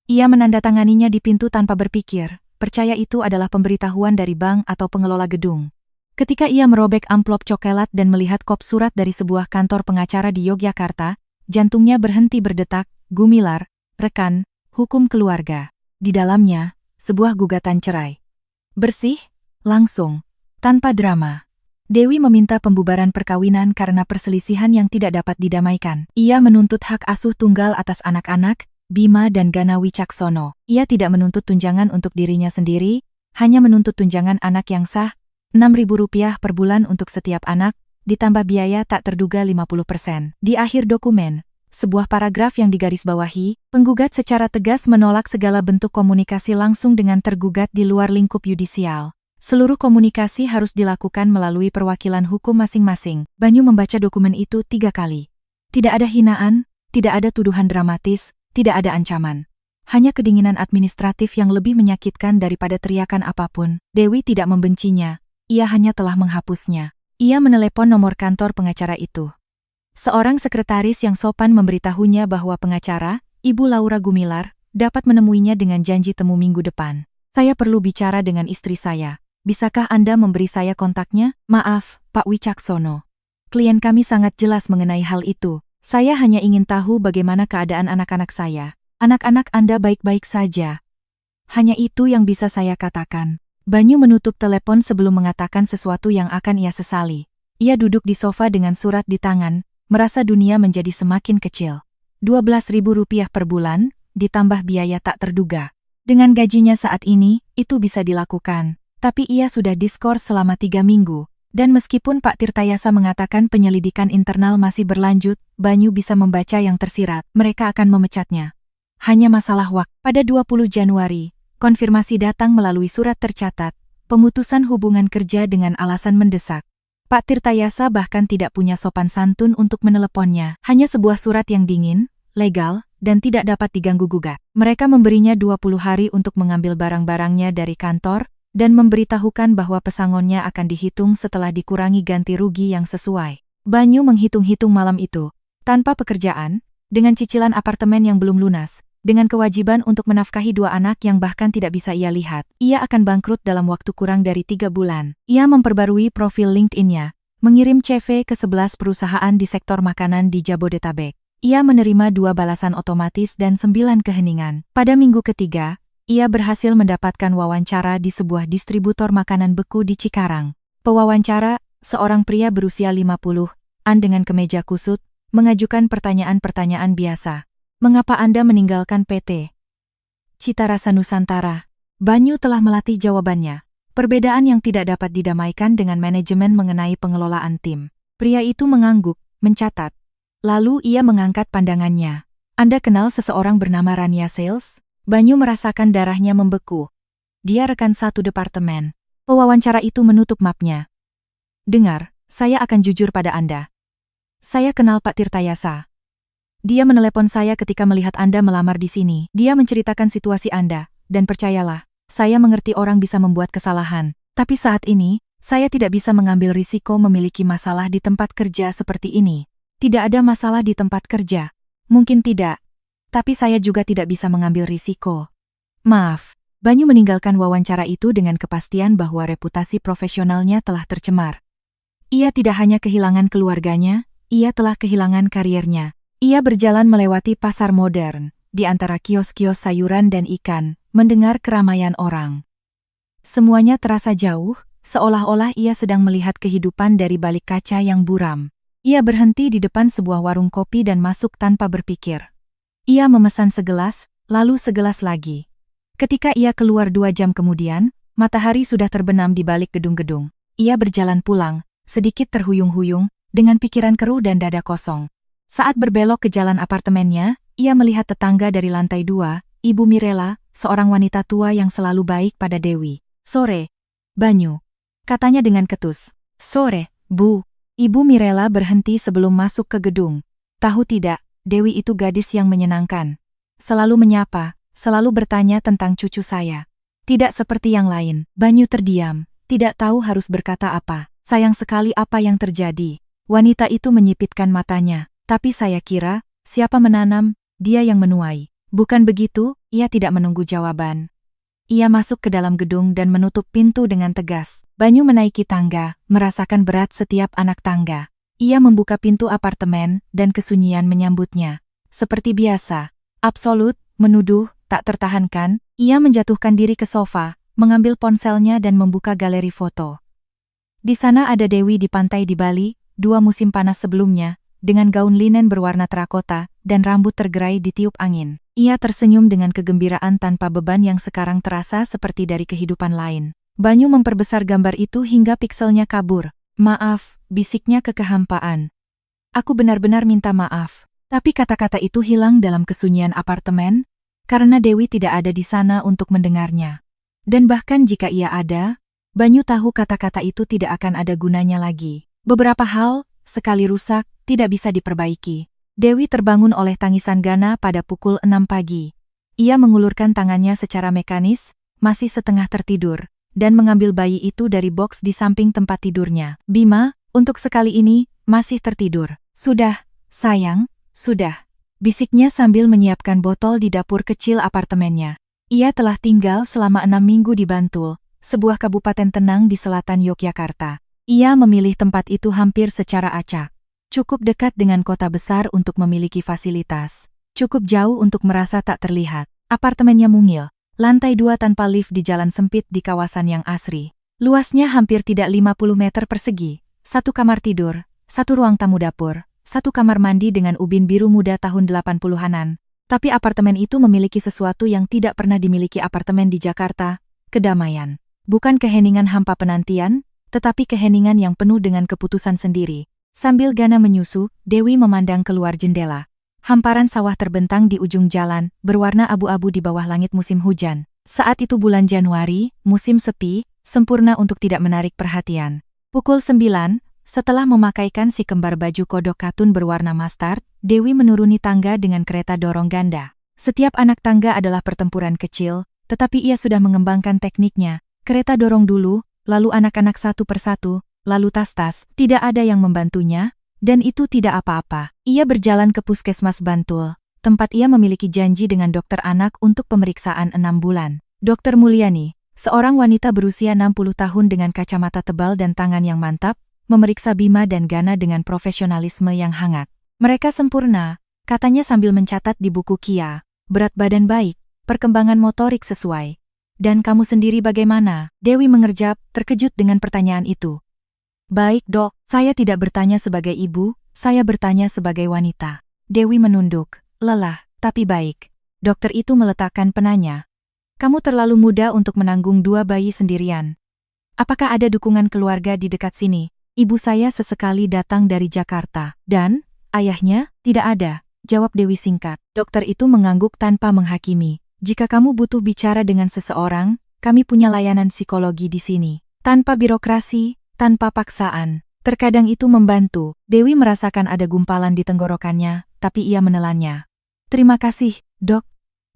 Ia menandatanganinya di pintu tanpa berpikir, percaya itu adalah pemberitahuan dari bank atau pengelola gedung. Ketika ia merobek amplop coklat dan melihat kop surat dari sebuah kantor pengacara di Yogyakarta, jantungnya berhenti berdetak. Gumilar, rekan, hukum keluarga. Di dalamnya, sebuah gugatan cerai. Bersih, langsung, tanpa drama. Dewi meminta pembubaran perkawinan karena perselisihan yang tidak dapat didamaikan. Ia menuntut hak asuh tunggal atas anak-anak, Bima dan Gana Wicaksono. Ia tidak menuntut tunjangan untuk dirinya sendiri, hanya menuntut tunjangan anak yang sah, Rp6.000 per bulan untuk setiap anak, ditambah biaya tak terduga 50%. Di akhir dokumen, sebuah paragraf yang digarisbawahi, penggugat secara tegas menolak segala bentuk komunikasi langsung dengan tergugat di luar lingkup yudisial. Seluruh komunikasi harus dilakukan melalui perwakilan hukum masing-masing. Banyu membaca dokumen itu 3 kali. Tidak ada hinaan, tidak ada tuduhan dramatis, tidak ada ancaman. Hanya kedinginan administratif yang lebih menyakitkan daripada teriakan apapun. Dewi tidak membencinya, ia hanya telah menghapusnya. Ia menelepon nomor kantor pengacara itu. Seorang sekretaris yang sopan memberitahunya bahwa pengacara, Ibu Laura Gumilar, dapat menemuinya dengan janji temu minggu depan. Saya perlu bicara dengan istri saya. Bisakah Anda memberi saya kontaknya? Maaf, Pak Wicaksono. Klien kami sangat jelas mengenai hal itu. Saya hanya ingin tahu bagaimana keadaan anak-anak saya. Anak-anak Anda baik-baik saja. Hanya itu yang bisa saya katakan. Banyu menutup telepon sebelum mengatakan sesuatu yang akan ia sesali. Ia duduk di sofa dengan surat di tangan, merasa dunia menjadi semakin kecil. Rp12.000 per bulan, ditambah biaya tak terduga. Dengan gajinya saat ini, itu bisa dilakukan. Tapi ia sudah diskors selama 3 minggu. Dan meskipun Pak Tirtayasa mengatakan penyelidikan internal masih berlanjut, Banyu bisa membaca yang tersirat. Mereka akan memecatnya. Hanya masalah waktu. Pada 20 Januari, konfirmasi datang melalui surat tercatat, pemutusan hubungan kerja dengan alasan mendesak. Pak Tirtayasa bahkan tidak punya sopan santun untuk meneleponnya. Hanya sebuah surat yang dingin, legal, dan tidak dapat diganggu-gugat. Mereka memberinya 20 hari untuk mengambil barang-barangnya dari kantor, dan memberitahukan bahwa pesangonnya akan dihitung setelah dikurangi ganti rugi yang sesuai. Banyu menghitung-hitung malam itu. Tanpa pekerjaan, dengan cicilan apartemen yang belum lunas, Dengan kewajiban untuk menafkahi 2 anak yang bahkan tidak bisa ia lihat, ia akan bangkrut dalam waktu kurang dari 3 bulan. Ia memperbarui profil LinkedIn-nya, mengirim CV ke 11 perusahaan di sektor makanan di Jabodetabek. Ia menerima 2 balasan otomatis dan 9 keheningan. Pada minggu ketiga, ia berhasil mendapatkan wawancara di sebuah distributor makanan beku di Cikarang. Pewawancara, seorang pria berusia 50-an dengan kemeja kusut, mengajukan pertanyaan-pertanyaan biasa. Mengapa Anda meninggalkan PT Cita Rasa Nusantara? Banyu telah melatih jawabannya. Perbedaan yang tidak dapat didamaikan dengan manajemen mengenai pengelolaan tim. Pria itu mengangguk, mencatat. Lalu ia mengangkat pandangannya. Anda kenal seseorang bernama Rania Sales? Banyu merasakan darahnya membeku. Dia rekan satu departemen. Pewawancara itu menutup mapnya. Dengar, saya akan jujur pada Anda. Saya kenal Pak Tirtayasa. Dia menelepon saya ketika melihat Anda melamar di sini. Dia menceritakan situasi Anda, dan percayalah, saya mengerti orang bisa membuat kesalahan. Tapi saat ini, saya tidak bisa mengambil risiko memiliki masalah di tempat kerja seperti ini. Tidak ada masalah di tempat kerja. Mungkin tidak. Tapi saya juga tidak bisa mengambil risiko. Maaf, Banyu meninggalkan wawancara itu dengan kepastian bahwa reputasi profesionalnya telah tercemar. Ia tidak hanya kehilangan keluarganya, ia telah kehilangan kariernya. Ia berjalan melewati pasar modern, di antara kios-kios sayuran dan ikan, mendengar keramaian orang. Semuanya terasa jauh, seolah-olah ia sedang melihat kehidupan dari balik kaca yang buram. Ia berhenti di depan sebuah warung kopi dan masuk tanpa berpikir. Ia memesan segelas, lalu segelas lagi. Ketika ia keluar 2 jam kemudian, matahari sudah terbenam di balik gedung-gedung. Ia berjalan pulang, sedikit terhuyung-huyung, dengan pikiran keruh dan dada kosong. Saat berbelok ke jalan apartemennya, ia melihat tetangga dari lantai 2, Ibu Mirela, seorang wanita tua yang selalu baik pada Dewi. Sore, Banyu, katanya dengan ketus. Sore, Bu. Ibu Mirela berhenti sebelum masuk ke gedung. Tahu tidak, Dewi itu gadis yang menyenangkan. Selalu menyapa, selalu bertanya tentang cucu saya. Tidak seperti yang lain. Banyu terdiam, tidak tahu harus berkata apa. Sayang sekali apa yang terjadi. Wanita itu menyipitkan matanya. Tapi saya kira, siapa menanam, dia yang menuai. Bukan begitu, ia tidak menunggu jawaban. Ia masuk ke dalam gedung dan menutup pintu dengan tegas. Banyu menaiki tangga, merasakan berat setiap anak tangga. Ia membuka pintu apartemen, dan kesunyian menyambutnya. Seperti biasa, absolut, menuduh, tak tertahankan, ia menjatuhkan diri ke sofa, mengambil ponselnya dan membuka galeri foto. Di sana ada Dewi di pantai di Bali, 2 musim panas sebelumnya, dengan gaun linen berwarna terakota, dan rambut tergerai ditiup angin. Ia tersenyum dengan kegembiraan tanpa beban yang sekarang terasa seperti dari kehidupan lain. Banyu memperbesar gambar itu hingga pikselnya kabur. Maaf, bisiknya ke kehampaan. Aku benar-benar minta maaf. Tapi kata-kata itu hilang dalam kesunyian apartemen, karena Dewi tidak ada di sana untuk mendengarnya. Dan bahkan jika ia ada, Banyu tahu kata-kata itu tidak akan ada gunanya lagi. Beberapa hal, sekali rusak, tidak bisa diperbaiki. Dewi terbangun oleh tangisan Gana pada pukul 6 pagi. Ia mengulurkan tangannya secara mekanis, masih setengah tertidur, dan mengambil bayi itu dari boks di samping tempat tidurnya. Bima, untuk sekali ini, masih tertidur. Sudah, sayang, sudah. Bisiknya sambil menyiapkan botol di dapur kecil apartemennya. Ia telah tinggal selama 6 minggu di Bantul, sebuah kabupaten tenang di selatan Yogyakarta. Ia memilih tempat itu hampir secara acak. Cukup dekat dengan kota besar untuk memiliki fasilitas. Cukup jauh untuk merasa tak terlihat. Apartemennya mungil. Lantai 2 tanpa lift di jalan sempit di kawasan yang asri. Luasnya hampir tidak 50 meter persegi. 1 kamar tidur, 1 ruang tamu dapur, 1 kamar mandi dengan ubin biru muda tahun 80-anan. Tapi apartemen itu memiliki sesuatu yang tidak pernah dimiliki apartemen di Jakarta, kedamaian. Bukan keheningan hampa penantian, tetapi keheningan yang penuh dengan keputusan sendiri. Sambil Gana menyusu, Dewi memandang keluar jendela. Hamparan sawah terbentang di ujung jalan, berwarna abu-abu di bawah langit musim hujan. Saat itu bulan Januari, musim sepi, sempurna untuk tidak menarik perhatian. Pukul 9, setelah memakaikan si kembar baju kodok katun berwarna mustard, Dewi menuruni tangga dengan kereta dorong ganda. Setiap anak tangga adalah pertempuran kecil, tetapi ia sudah mengembangkan tekniknya. Kereta dorong dulu, lalu anak-anak satu persatu, lalu tas-tas, tidak ada yang membantunya, dan itu tidak apa-apa. Ia berjalan ke puskesmas Bantul, tempat ia memiliki janji dengan dokter anak untuk pemeriksaan 6 bulan. Dr. Mulyani, seorang wanita berusia 60 tahun dengan kacamata tebal dan tangan yang mantap, memeriksa Bima dan Gana dengan profesionalisme yang hangat. Mereka sempurna, katanya sambil mencatat di buku Kia. Berat badan baik, perkembangan motorik sesuai. Dan kamu sendiri bagaimana? Dewi mengerjap, terkejut dengan pertanyaan itu. Baik dok, saya tidak bertanya sebagai ibu, saya bertanya sebagai wanita. Dewi menunduk, lelah, tapi baik. Dokter itu meletakkan penanya. Kamu terlalu muda untuk menanggung 2 bayi sendirian. Apakah ada dukungan keluarga di dekat sini? Ibu saya sesekali datang dari Jakarta. Dan, ayahnya, tidak ada. Jawab Dewi singkat. Dokter itu mengangguk tanpa menghakimi. Jika kamu butuh bicara dengan seseorang, kami punya layanan psikologi di sini. Tanpa birokrasi, tanpa paksaan. Terkadang itu membantu. Dewi merasakan ada gumpalan di tenggorokannya, tapi ia menelannya. Terima kasih, dok.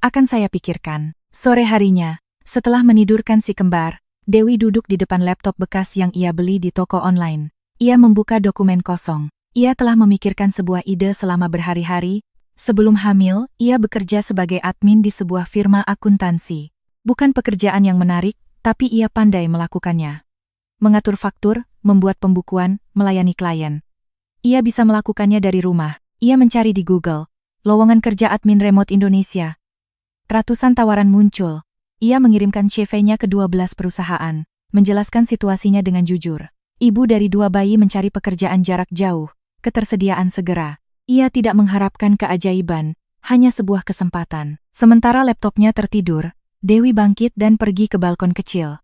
Akan saya pikirkan. Sore harinya, setelah menidurkan si kembar, Dewi duduk di depan laptop bekas yang ia beli di toko online. Ia membuka dokumen kosong. Ia telah memikirkan sebuah ide selama berhari-hari. Sebelum hamil, ia bekerja sebagai admin di sebuah firma akuntansi. Bukan pekerjaan yang menarik, tapi ia pandai melakukannya. Mengatur faktur, membuat pembukuan, melayani klien. Ia bisa melakukannya dari rumah. Ia mencari di Google, lowongan kerja admin remote Indonesia. Ratusan tawaran muncul. Ia mengirimkan CV-nya ke 12 perusahaan, menjelaskan situasinya dengan jujur. Ibu dari 2 bayi mencari pekerjaan jarak jauh, ketersediaan segera. Ia tidak mengharapkan keajaiban, hanya sebuah kesempatan. Sementara laptopnya tertidur, Dewi bangkit dan pergi ke balkon kecil.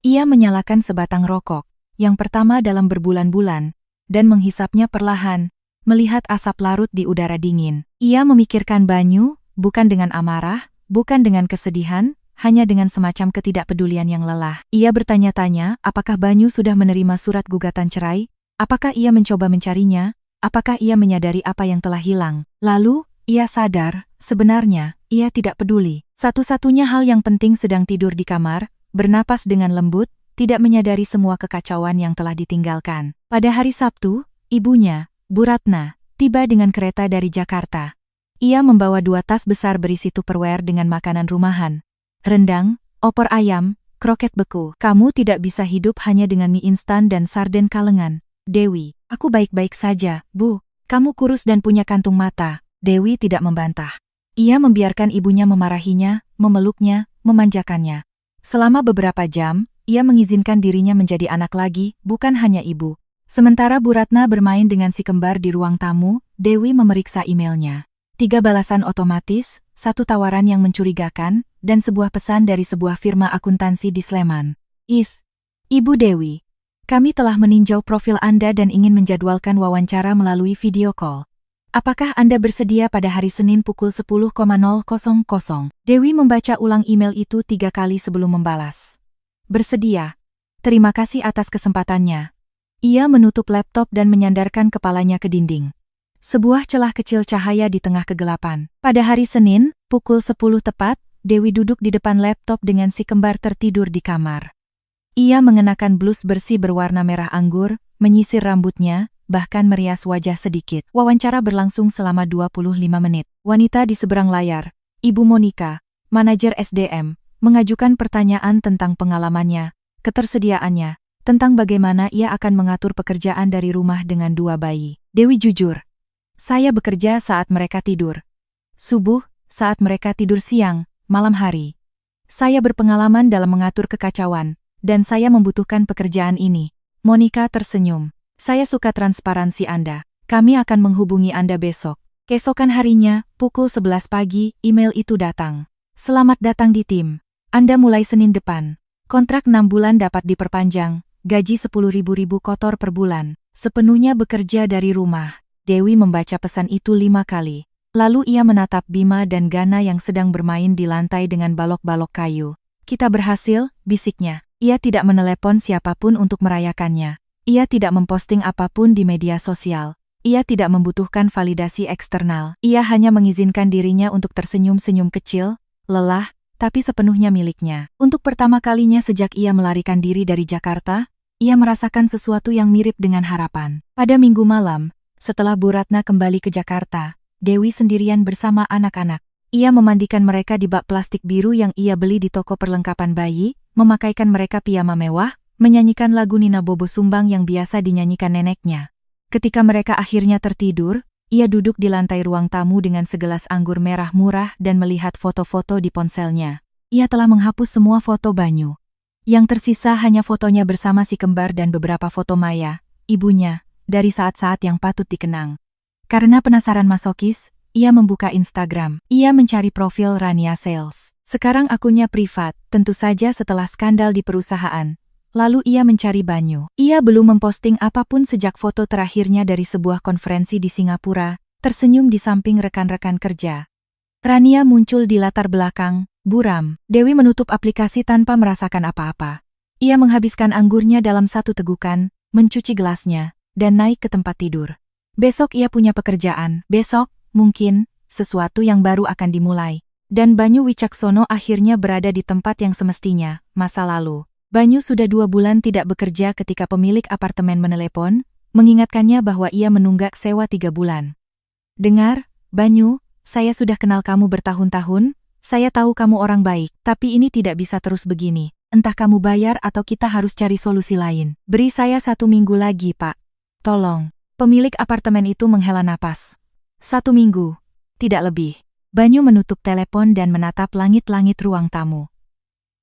Ia menyalakan sebatang rokok, yang pertama dalam berbulan-bulan, dan menghisapnya perlahan, melihat asap larut di udara dingin. Ia memikirkan Banyu, bukan dengan amarah, bukan dengan kesedihan, hanya dengan semacam ketidakpedulian yang lelah. Ia bertanya-tanya, apakah Banyu sudah menerima surat gugatan cerai? Apakah ia mencoba mencarinya? Apakah ia menyadari apa yang telah hilang? Lalu, ia sadar, sebenarnya, ia tidak peduli. Satu-satunya hal yang penting sedang tidur di kamar, bernapas dengan lembut, tidak menyadari semua kekacauan yang telah ditinggalkan. Pada hari Sabtu, ibunya, Bu Ratna, tiba dengan kereta dari Jakarta. Ia membawa 2 tas besar berisi Tupperware dengan makanan rumahan. Rendang, opor ayam, kroket beku. Kamu tidak bisa hidup hanya dengan mie instan dan sarden kalengan. Dewi, aku baik-baik saja, Bu. Kamu kurus dan punya kantung mata. Dewi tidak membantah. Ia membiarkan ibunya memarahinya, memeluknya, memanjakannya. Selama beberapa jam, ia mengizinkan dirinya menjadi anak lagi, bukan hanya ibu. Sementara Bu Ratna bermain dengan si kembar di ruang tamu, Dewi memeriksa emailnya. 3 balasan otomatis, 1 tawaran yang mencurigakan, dan sebuah pesan dari sebuah firma akuntansi di Sleman. Ibu Dewi, kami telah meninjau profil Anda dan ingin menjadwalkan wawancara melalui video call. Apakah Anda bersedia pada hari Senin pukul 10.00? Dewi membaca ulang email itu 3 kali sebelum membalas. Bersedia. Terima kasih atas kesempatannya. Ia menutup laptop dan menyandarkan kepalanya ke dinding. Sebuah celah kecil cahaya di tengah kegelapan. Pada hari Senin, pukul 10 tepat, Dewi duduk di depan laptop dengan si kembar tertidur di kamar. Ia mengenakan blus bersih berwarna merah anggur, menyisir rambutnya, bahkan merias wajah sedikit. Wawancara berlangsung selama 25 menit. Wanita di seberang layar, Ibu Monika, manajer SDM, mengajukan pertanyaan tentang pengalamannya, ketersediaannya, tentang bagaimana ia akan mengatur pekerjaan dari rumah dengan 2 bayi. Dewi jujur. Saya bekerja saat mereka tidur. Subuh, saat mereka tidur siang, malam hari. Saya berpengalaman dalam mengatur kekacauan, dan saya membutuhkan pekerjaan ini. Monika tersenyum. Saya suka transparansi Anda. Kami akan menghubungi Anda besok. Keesokan harinya, pukul 11 pagi, email itu datang. Selamat datang di tim. Anda mulai Senin depan. Kontrak 6 bulan dapat diperpanjang, gaji 10.000 kotor per bulan. Sepenuhnya bekerja dari rumah. Dewi membaca pesan itu 5 kali. Lalu ia menatap Bima dan Gana yang sedang bermain di lantai dengan balok-balok kayu. Kita berhasil, bisiknya. Ia tidak menelepon siapapun untuk merayakannya. Ia tidak memposting apapun di media sosial. Ia tidak membutuhkan validasi eksternal. Ia hanya mengizinkan dirinya untuk tersenyum-senyum kecil, lelah, tapi sepenuhnya miliknya. Untuk pertama kalinya sejak ia melarikan diri dari Jakarta, ia merasakan sesuatu yang mirip dengan harapan. Pada Minggu malam, setelah Bu Ratna kembali ke Jakarta, Dewi sendirian bersama anak-anak. Ia memandikan mereka di bak plastik biru yang ia beli di toko perlengkapan bayi, memakaikan mereka piyama mewah, menyanyikan lagu Nina Bobo Sumbang yang biasa dinyanyikan neneknya. Ketika mereka akhirnya tertidur, ia duduk di lantai ruang tamu dengan segelas anggur merah murah dan melihat foto-foto di ponselnya. Ia telah menghapus semua foto Banyu. Yang tersisa hanya fotonya bersama si kembar dan beberapa foto Maya, ibunya, dari saat-saat yang patut dikenang. Karena penasaran masokis, ia membuka Instagram. Ia mencari profil Rania Sales. Sekarang akunnya privat, tentu saja setelah skandal di perusahaan. Lalu ia mencari Banyu. Ia belum memposting apapun sejak foto terakhirnya dari sebuah konferensi di Singapura, tersenyum di samping rekan-rekan kerja. Rania muncul di latar belakang, buram. Dewi menutup aplikasi tanpa merasakan apa-apa. Ia menghabiskan anggurnya dalam satu tegukan, mencuci gelasnya, dan naik ke tempat tidur. Besok ia punya pekerjaan. Besok, mungkin, sesuatu yang baru akan dimulai. Dan Banyu Wicaksono akhirnya berada di tempat yang semestinya, masa lalu. Banyu sudah 2 bulan tidak bekerja ketika pemilik apartemen menelepon, mengingatkannya bahwa ia menunggak sewa 3 bulan. Dengar, Banyu, saya sudah kenal kamu bertahun-tahun, saya tahu kamu orang baik, tapi ini tidak bisa terus begini. Entah kamu bayar atau kita harus cari solusi lain. Beri saya 1 minggu lagi, Pak. Tolong. Pemilik apartemen itu menghela napas. 1 minggu. Tidak lebih. Banyu menutup telepon dan menatap langit-langit ruang tamu.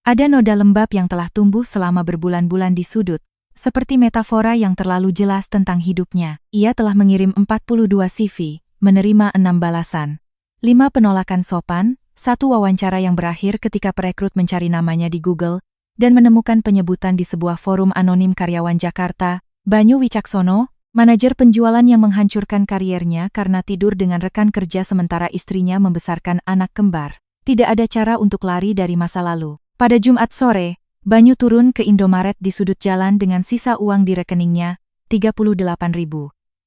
Ada noda lembab yang telah tumbuh selama berbulan-bulan di sudut, seperti metafora yang terlalu jelas tentang hidupnya. Ia telah mengirim 42 CV, menerima 6 balasan. 5 penolakan sopan, 1 wawancara yang berakhir ketika perekrut mencari namanya di Google, dan menemukan penyebutan di sebuah forum anonim karyawan Jakarta. Banyu Wicaksono, manajer penjualan yang menghancurkan kariernya karena tidur dengan rekan kerja sementara istrinya membesarkan anak kembar. Tidak ada cara untuk lari dari masa lalu. Pada Jumat sore, Banyu turun ke Indomaret di sudut jalan dengan sisa uang di rekeningnya, 38.000.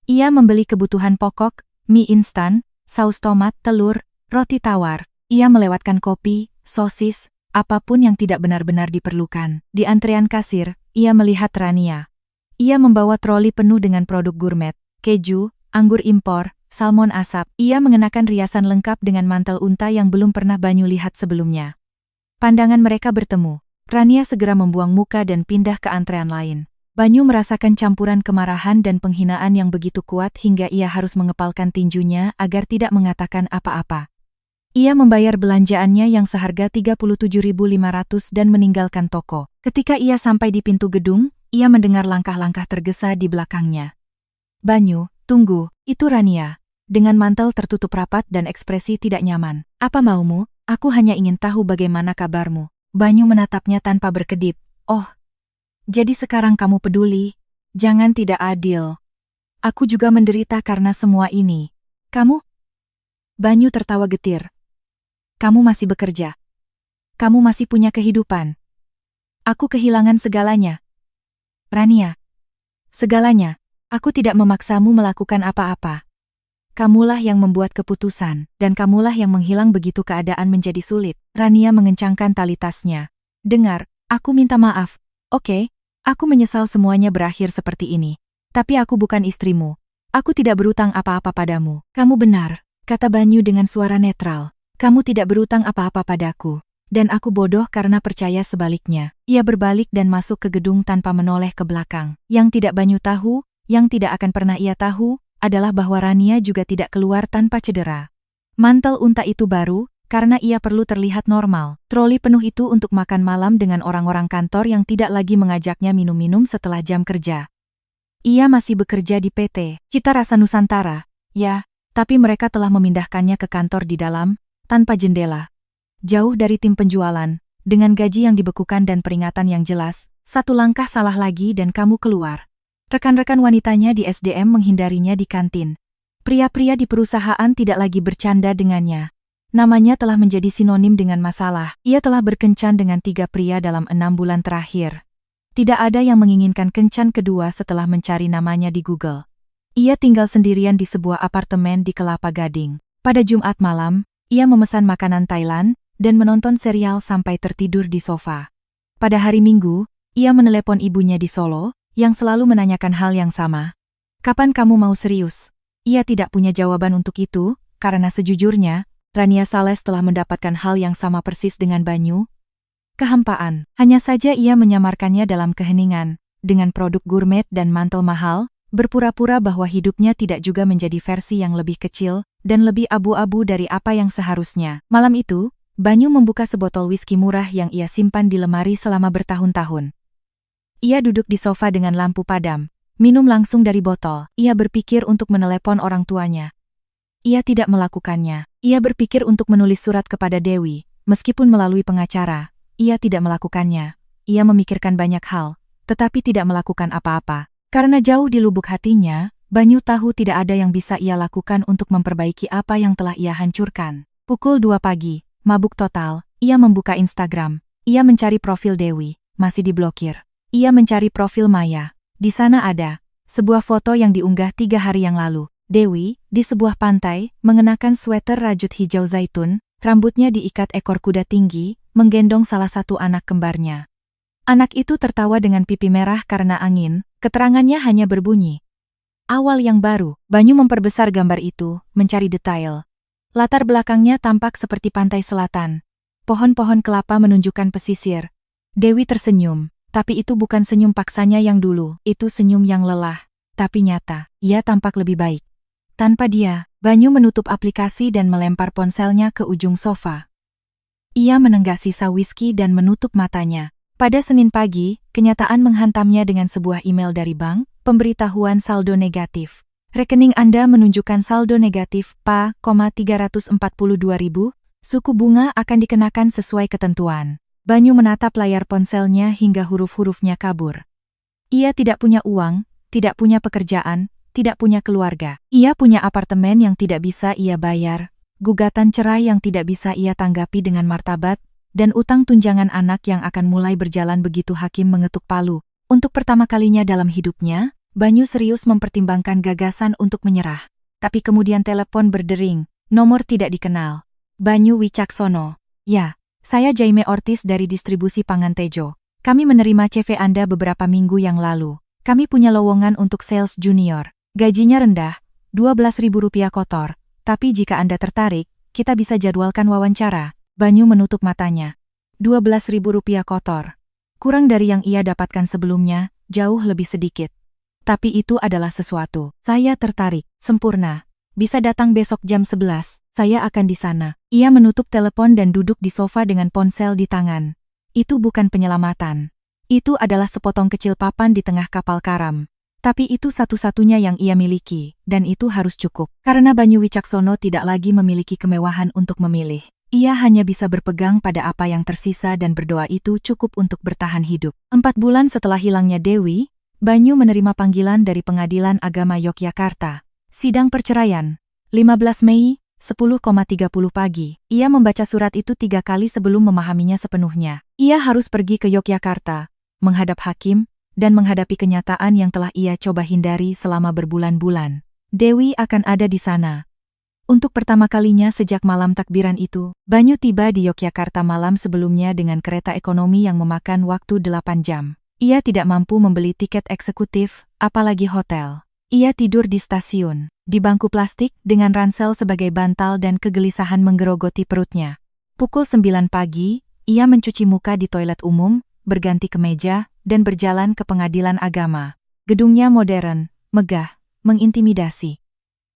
Ia membeli kebutuhan pokok, mie instan, saus tomat, telur, roti tawar. Ia melewatkan kopi, sosis, apapun yang tidak benar-benar diperlukan. Di antrean kasir, ia melihat Rania. Ia membawa troli penuh dengan produk gourmet, keju, anggur impor, salmon asap. Ia mengenakan riasan lengkap dengan mantel unta yang belum pernah Banyu lihat sebelumnya. Pandangan mereka bertemu. Rania segera membuang muka dan pindah ke antrean lain. Banyu merasakan campuran kemarahan dan penghinaan yang begitu kuat hingga ia harus mengepalkan tinjunya agar tidak mengatakan apa-apa. Ia membayar belanjaannya yang seharga 37.500 dan meninggalkan toko. Ketika ia sampai di pintu gedung, ia mendengar langkah-langkah tergesa di belakangnya. Banyu, tunggu, itu Rania. Dengan mantel tertutup rapat dan ekspresi tidak nyaman. Apa maumu? Aku hanya ingin tahu bagaimana kabarmu. Banyu menatapnya tanpa berkedip. Oh, jadi sekarang kamu peduli? Jangan tidak adil. Aku juga menderita karena semua ini. Kamu? Banyu tertawa getir. Kamu masih bekerja. Kamu masih punya kehidupan. Aku kehilangan segalanya. Rania. Segalanya. Aku tidak memaksamu melakukan apa-apa. Kamulah yang membuat keputusan, dan kamulah yang menghilang begitu keadaan menjadi sulit. Rania mengencangkan tali tasnya. Dengar, aku minta maaf. Oke, aku menyesal semuanya berakhir seperti ini. Tapi aku bukan istrimu. Aku tidak berutang apa-apa padamu. Kamu benar, kata Banyu dengan suara netral. Kamu tidak berutang apa-apa padaku. Dan aku bodoh karena percaya sebaliknya. Ia berbalik dan masuk ke gedung tanpa menoleh ke belakang. Yang tidak Banyu tahu, yang tidak akan pernah ia tahu, adalah bahwa Rania juga tidak keluar tanpa cedera. Mantel unta itu baru, karena ia perlu terlihat normal. Troli penuh itu untuk makan malam dengan orang-orang kantor yang tidak lagi mengajaknya minum-minum setelah jam kerja. Ia masih bekerja di PT Cita Rasa Nusantara, ya, tapi mereka telah memindahkannya ke kantor di dalam, tanpa jendela. Jauh dari tim penjualan, dengan gaji yang dibekukan dan peringatan yang jelas, 1 langkah salah lagi dan kamu keluar. Rekan-rekan wanitanya di SDM menghindarinya di kantin. Pria-pria di perusahaan tidak lagi bercanda dengannya. Namanya telah menjadi sinonim dengan masalah. Ia telah berkencan dengan 3 pria dalam 6 bulan terakhir. Tidak ada yang menginginkan kencan kedua setelah mencari namanya di Google. Ia tinggal sendirian di sebuah apartemen di Kelapa Gading. Pada Jumat malam, ia memesan makanan Thailand dan menonton serial sampai tertidur di sofa. Pada hari Minggu, ia menelepon ibunya di Solo, yang selalu menanyakan hal yang sama. Kapan kamu mau serius? Ia tidak punya jawaban untuk itu, karena sejujurnya, Rania Sales telah mendapatkan hal yang sama persis dengan Banyu. Kehampaan. Hanya saja ia menyamarkannya dalam keheningan, dengan produk gourmet dan mantel mahal, berpura-pura bahwa hidupnya tidak juga menjadi versi yang lebih kecil dan lebih abu-abu dari apa yang seharusnya. Malam itu, Banyu membuka sebotol whisky murah yang ia simpan di lemari selama bertahun-tahun. Ia duduk di sofa dengan lampu padam, minum langsung dari botol. Ia berpikir untuk menelepon orang tuanya. Ia tidak melakukannya. Ia berpikir untuk menulis surat kepada Dewi, meskipun melalui pengacara. Ia tidak melakukannya. Ia memikirkan banyak hal, tetapi tidak melakukan apa-apa. Karena jauh di lubuk hatinya, Banyu tahu tidak ada yang bisa ia lakukan untuk memperbaiki apa yang telah ia hancurkan. Pukul 2 pagi, mabuk total, ia membuka Instagram. Ia mencari profil Dewi, masih diblokir. Ia mencari profil Maya. Di sana ada sebuah foto yang diunggah 3 hari yang lalu. Dewi, di sebuah pantai, mengenakan sweater rajut hijau zaitun, rambutnya diikat ekor kuda tinggi, menggendong salah satu anak kembarnya. Anak itu tertawa dengan pipi merah karena angin, keterangannya hanya berbunyi. Awal yang baru, Banyu memperbesar gambar itu, mencari detail. Latar belakangnya tampak seperti pantai selatan. Pohon-pohon kelapa menunjukkan pesisir. Dewi tersenyum, tapi itu bukan senyum paksanya yang dulu, itu senyum yang lelah. Tapi nyata, ia tampak lebih baik. Tanpa dia, Banyu menutup aplikasi dan melempar ponselnya ke ujung sofa. Ia menenggak sisa whisky dan menutup matanya. Pada Senin pagi, kenyataan menghantamnya dengan sebuah email dari bank, pemberitahuan saldo negatif. Rekening Anda menunjukkan saldo negatif Pak,342.000, suku bunga akan dikenakan sesuai ketentuan. Banyu menatap layar ponselnya hingga huruf-hurufnya kabur. Ia tidak punya uang, tidak punya pekerjaan, tidak punya keluarga. Ia punya apartemen yang tidak bisa ia bayar, gugatan cerai yang tidak bisa ia tanggapi dengan martabat, dan utang tunjangan anak yang akan mulai berjalan begitu hakim mengetuk palu. Untuk pertama kalinya dalam hidupnya, Banyu serius mempertimbangkan gagasan untuk menyerah. Tapi kemudian telepon berdering, nomor tidak dikenal. Banyu Wicaksono. Ya, saya Jaime Ortiz dari distribusi Pangan Tejo. Kami menerima CV Anda beberapa minggu yang lalu. Kami punya lowongan untuk sales junior. Gajinya rendah, Rp12.000 kotor. Tapi jika Anda tertarik, kita bisa jadwalkan wawancara. Banyu menutup matanya. Rp12.000 kotor. Kurang dari yang ia dapatkan sebelumnya, jauh lebih sedikit. Tapi itu adalah sesuatu. Saya tertarik, sempurna. Bisa datang besok jam 11, saya akan di sana. Ia menutup telepon dan duduk di sofa dengan ponsel di tangan. Itu bukan penyelamatan. Itu adalah sepotong kecil papan di tengah kapal karam. Tapi itu satu-satunya yang ia miliki, dan itu harus cukup. Karena Banyu Wicaksono tidak lagi memiliki kemewahan untuk memilih. Ia hanya bisa berpegang pada apa yang tersisa dan berdoa itu cukup untuk bertahan hidup. 4 bulan setelah hilangnya Dewi, Banyu menerima panggilan dari Pengadilan Agama Yogyakarta. Sidang perceraian. 15 Mei, 10,30 pagi. Ia membaca surat itu 3 kali sebelum memahaminya sepenuhnya. Ia harus pergi ke Yogyakarta, menghadap hakim, dan menghadapi kenyataan yang telah ia coba hindari selama berbulan-bulan. Dewi akan ada di sana. Untuk pertama kalinya sejak malam takbiran itu, Banyu tiba di Yogyakarta malam sebelumnya dengan kereta ekonomi yang memakan waktu 8 jam. Ia tidak mampu membeli tiket eksekutif, apalagi hotel. Ia tidur di stasiun, di bangku plastik dengan ransel sebagai bantal dan kegelisahan menggerogoti perutnya. Pukul 9 pagi, ia mencuci muka di toilet umum, berganti kemeja, dan berjalan ke Pengadilan Agama. Gedungnya modern, megah, mengintimidasi.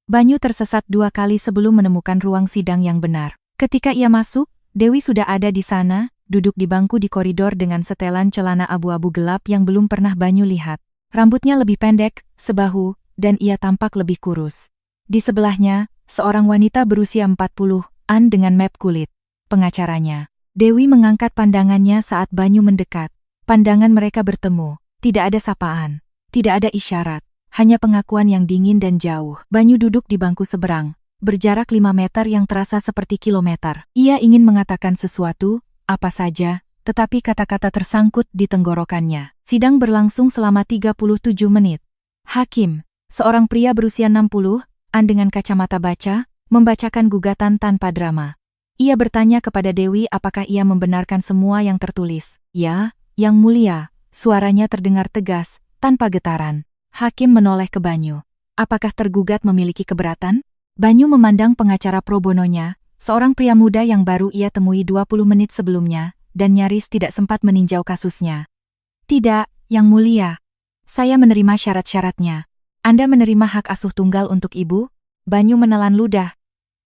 Banyu tersesat 2 kali sebelum menemukan ruang sidang yang benar. Ketika ia masuk, Dewi sudah ada di sana, duduk di bangku di koridor dengan setelan celana abu-abu gelap yang belum pernah Banyu lihat. Rambutnya lebih pendek, sebahu, dan ia tampak lebih kurus. Di sebelahnya, seorang wanita berusia 40-an dengan map kulit. Pengacaranya. Dewi mengangkat pandangannya saat Banyu mendekat. Pandangan mereka bertemu. Tidak ada sapaan. Tidak ada isyarat. Hanya pengakuan yang dingin dan jauh. Banyu duduk di bangku seberang. Berjarak 5 meter yang terasa seperti kilometer. Ia ingin mengatakan sesuatu, apa saja, tetapi kata-kata tersangkut di tenggorokannya. Sidang berlangsung selama 37 menit. Hakim, seorang pria berusia 60-an dengan kacamata baca, membacakan gugatan tanpa drama. Ia bertanya kepada Dewi apakah ia membenarkan semua yang tertulis. Ya, Yang Mulia, suaranya terdengar tegas, tanpa getaran. Hakim menoleh ke Banyu. Apakah tergugat memiliki keberatan? Banyu memandang pengacara pro bononya, seorang pria muda yang baru ia temui 20 menit sebelumnya, dan nyaris tidak sempat meninjau kasusnya. Tidak, Yang Mulia. Saya menerima syarat-syaratnya. Anda menerima hak asuh tunggal untuk ibu? Banyu menelan ludah.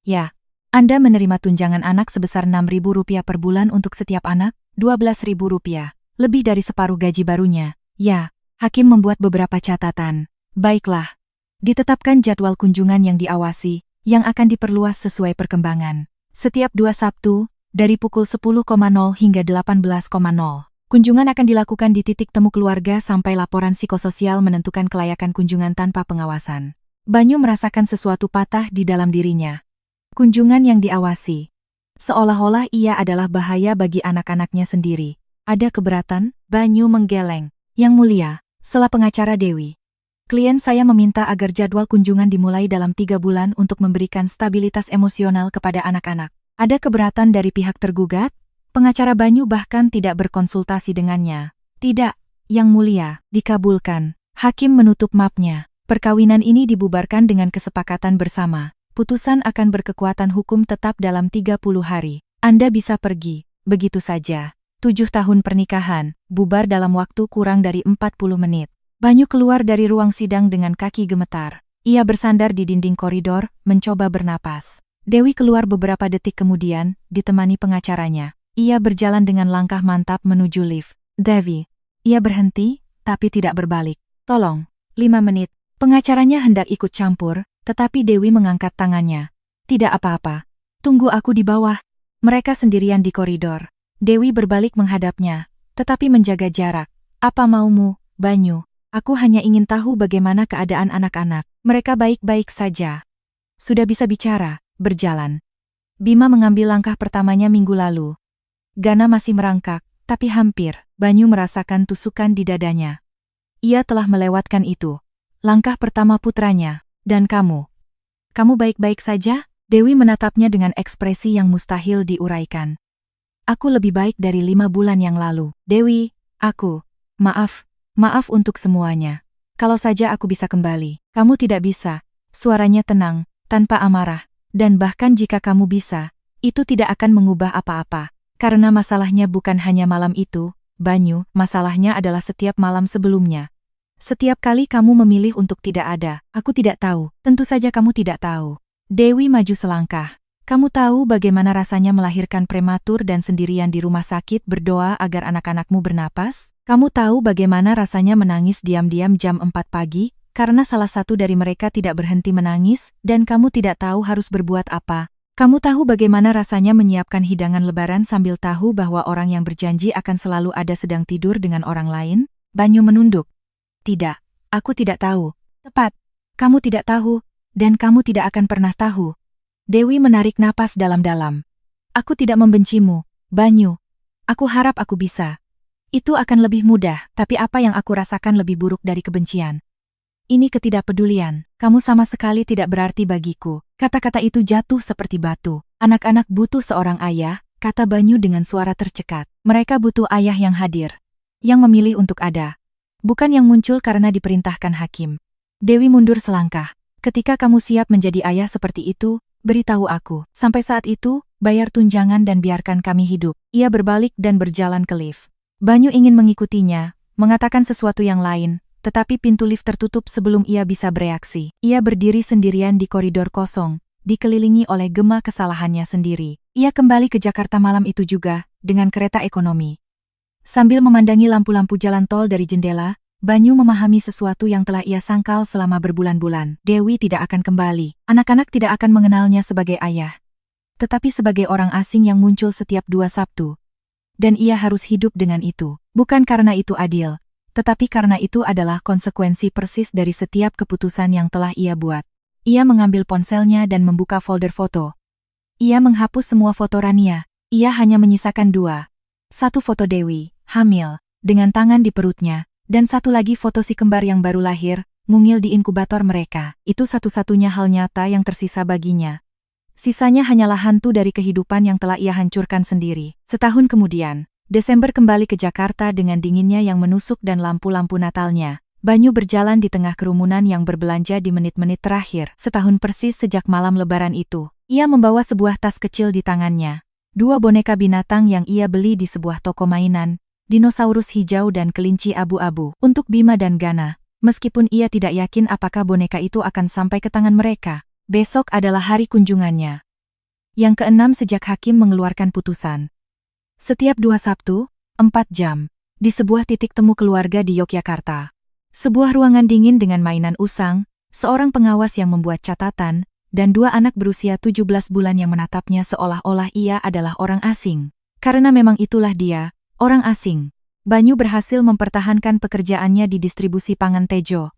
Ya. Anda menerima tunjangan anak sebesar Rp6.000 per bulan untuk setiap anak, Rp12.000. Lebih dari separuh gaji barunya. Ya. Hakim membuat beberapa catatan. Baiklah. Ditetapkan jadwal kunjungan yang diawasi, yang akan diperluas sesuai perkembangan. Setiap 2 Sabtu, dari pukul 10.00 hingga 18.00. Kunjungan akan dilakukan di titik temu keluarga sampai laporan psikososial menentukan kelayakan kunjungan tanpa pengawasan. Banyu merasakan sesuatu patah di dalam dirinya. Kunjungan yang diawasi. Seolah-olah ia adalah bahaya bagi anak-anaknya sendiri. Ada keberatan? Banyu menggeleng. Yang Mulia, sela pengacara Dewi. Klien saya meminta agar jadwal kunjungan dimulai dalam 3 bulan untuk memberikan stabilitas emosional kepada anak-anak. Ada keberatan dari pihak tergugat? Pengacara Banyu bahkan tidak berkonsultasi dengannya. Tidak, Yang Mulia, dikabulkan. Hakim menutup mapnya. Perkawinan ini dibubarkan dengan kesepakatan bersama. Putusan akan berkekuatan hukum tetap dalam 30 hari. Anda bisa pergi, begitu saja. 7 tahun pernikahan, bubar dalam waktu kurang dari 40 menit. Banyu keluar dari ruang sidang dengan kaki gemetar. Ia bersandar di dinding koridor, mencoba bernapas. Dewi keluar beberapa detik kemudian, ditemani pengacaranya. Ia berjalan dengan langkah mantap menuju lift. Devi. Ia berhenti, tapi tidak berbalik. Tolong, 5 menit. Pengacaranya hendak ikut campur, tetapi Dewi mengangkat tangannya. Tidak apa-apa. Tunggu aku di bawah. Mereka sendirian di koridor. Dewi berbalik menghadapnya, tetapi menjaga jarak. Apa maumu, Banyu? Aku hanya ingin tahu bagaimana keadaan anak-anak. Mereka baik-baik saja. Sudah bisa bicara, berjalan. Bima mengambil langkah pertamanya minggu lalu. Gana masih merangkak, tapi hampir. Banyu merasakan tusukan di dadanya. Ia telah melewatkan itu. Langkah pertama putranya. Dan kamu? Kamu baik-baik saja? Dewi menatapnya dengan ekspresi yang mustahil diuraikan. Aku lebih baik dari 5 bulan yang lalu. Dewi, aku. Maaf untuk semuanya. Kalau saja aku bisa kembali. Kamu tidak bisa. Suaranya tenang, tanpa amarah. Dan bahkan jika kamu bisa, itu tidak akan mengubah apa-apa. Karena masalahnya bukan hanya malam itu, Banyu, masalahnya adalah setiap malam sebelumnya. Setiap kali kamu memilih untuk tidak ada, aku tidak tahu. Tentu saja kamu tidak tahu. Dewi maju selangkah. Kamu tahu bagaimana rasanya melahirkan prematur dan sendirian di rumah sakit berdoa agar anak-anakmu bernapas? Kamu tahu bagaimana rasanya menangis diam-diam jam 4 pagi, karena salah satu dari mereka tidak berhenti menangis, dan kamu tidak tahu harus berbuat apa. Kamu tahu bagaimana rasanya menyiapkan hidangan lebaran sambil tahu bahwa orang yang berjanji akan selalu ada sedang tidur dengan orang lain? Banyu menunduk. Tidak, aku tidak tahu. Tepat, kamu tidak tahu, dan kamu tidak akan pernah tahu. Dewi menarik napas dalam-dalam. Aku tidak membencimu, Banyu. Aku harap aku bisa. Itu akan lebih mudah, tapi apa yang aku rasakan lebih buruk dari kebencian. Ini ketidakpedulian. Kamu sama sekali tidak berarti bagiku. Kata-kata itu jatuh seperti batu. Anak-anak butuh seorang ayah, kata Banyu dengan suara tercekat. Mereka butuh ayah yang hadir. Yang memilih untuk ada. Bukan yang muncul karena diperintahkan hakim. Dewi mundur selangkah. Ketika kamu siap menjadi ayah seperti itu, beritahu aku. Sampai saat itu, bayar tunjangan dan biarkan kami hidup. Ia berbalik dan berjalan ke lift. Banyu ingin mengikutinya, mengatakan sesuatu yang lain, tetapi pintu lift tertutup sebelum ia bisa bereaksi. Ia berdiri sendirian di koridor kosong, dikelilingi oleh gema kesalahannya sendiri. Ia kembali ke Jakarta malam itu juga, dengan kereta ekonomi. Sambil memandangi lampu-lampu jalan tol dari jendela, Banyu memahami sesuatu yang telah ia sangkal selama berbulan-bulan. Dewi tidak akan kembali. Anak-anak tidak akan mengenalnya sebagai ayah. Tetapi sebagai orang asing yang muncul setiap 2 Sabtu. Dan ia harus hidup dengan itu. Bukan karena itu adil, tetapi karena itu adalah konsekuensi persis dari setiap keputusan yang telah ia buat. Ia mengambil ponselnya dan membuka folder foto. Ia menghapus semua foto Rania. Ia hanya menyisakan 2. Satu foto Dewi, hamil, dengan tangan di perutnya. Dan satu lagi foto si kembar yang baru lahir, mungil di inkubator mereka. Itu satu-satunya hal nyata yang tersisa baginya. Sisanya hanyalah hantu dari kehidupan yang telah ia hancurkan sendiri. Setahun kemudian, Desember kembali ke Jakarta dengan dinginnya yang menusuk dan lampu-lampu Natalnya. Banyu berjalan di tengah kerumunan yang berbelanja di menit-menit terakhir. Setahun persis sejak malam lebaran itu, ia membawa sebuah tas kecil di tangannya. Dua boneka binatang yang ia beli di sebuah toko mainan, dinosaurus hijau dan kelinci abu-abu, untuk Bima dan Gana. Meskipun ia tidak yakin apakah boneka itu akan sampai ke tangan mereka, besok adalah hari kunjungannya. Yang keenam sejak hakim mengeluarkan putusan. Setiap 2 Sabtu, 4 jam, di sebuah titik temu keluarga di Yogyakarta. Sebuah ruangan dingin dengan mainan usang, seorang pengawas yang membuat catatan, dan 2 anak berusia 17 bulan yang menatapnya seolah-olah ia adalah orang asing. Karena memang itulah dia, orang asing. Banyu berhasil mempertahankan pekerjaannya di distribusi pangan Tejo.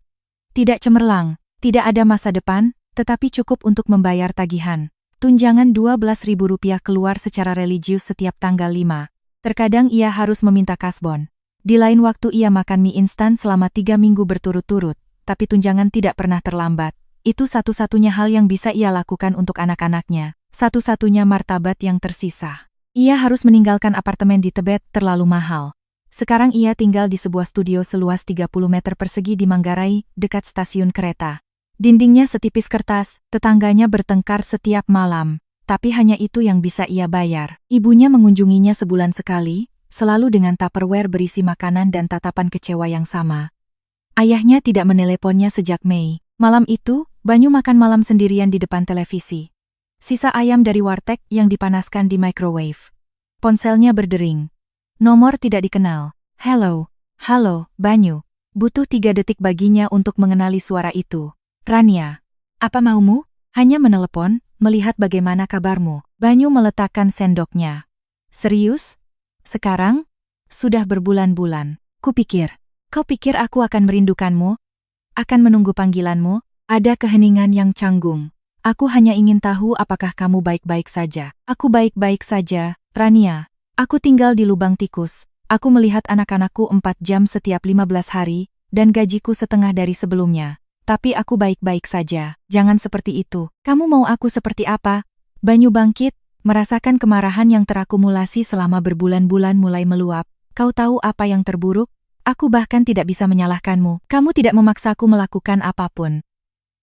Tidak cemerlang, tidak ada masa depan, tetapi cukup untuk membayar tagihan. Tunjangan Rp12.000 keluar secara religius setiap tanggal 5. Terkadang ia harus meminta kasbon. Di lain waktu ia makan mie instan selama 3 minggu berturut-turut, tapi tunjangan tidak pernah terlambat. Itu satu-satunya hal yang bisa ia lakukan untuk anak-anaknya, satu-satunya martabat yang tersisa. Ia harus meninggalkan apartemen di Tebet terlalu mahal. Sekarang ia tinggal di sebuah studio seluas 30 meter persegi di Manggarai, dekat stasiun kereta. Dindingnya setipis kertas, tetangganya bertengkar setiap malam, tapi hanya itu yang bisa ia bayar. Ibunya mengunjunginya sebulan sekali, selalu dengan tupperware berisi makanan dan tatapan kecewa yang sama. Ayahnya tidak meneleponnya sejak Mei. Malam itu, Banyu makan malam sendirian di depan televisi. Sisa ayam dari warteg yang dipanaskan di microwave. Ponselnya berdering. Nomor tidak dikenal. Halo, Banyu. Butuh 3 detik baginya untuk mengenali suara itu. Rania. Apa maumu? Hanya menelepon, melihat bagaimana kabarmu. Banyu meletakkan sendoknya. Serius? Sekarang? Sudah berbulan-bulan. Kau pikir aku akan merindukanmu? Akan menunggu panggilanmu? Ada keheningan yang canggung. Aku hanya ingin tahu apakah kamu baik-baik saja. Aku baik-baik saja, Rania. Aku tinggal di lubang tikus. Aku melihat anak-anakku 4 jam setiap 15 hari, dan gajiku setengah dari sebelumnya. Tapi aku baik-baik saja. Jangan seperti itu. Kamu mau aku seperti apa? Banyu bangkit, merasakan kemarahan yang terakumulasi selama berbulan-bulan mulai meluap. Kau tahu apa yang terburuk? Aku bahkan tidak bisa menyalahkanmu. Kamu tidak memaksaku melakukan apapun.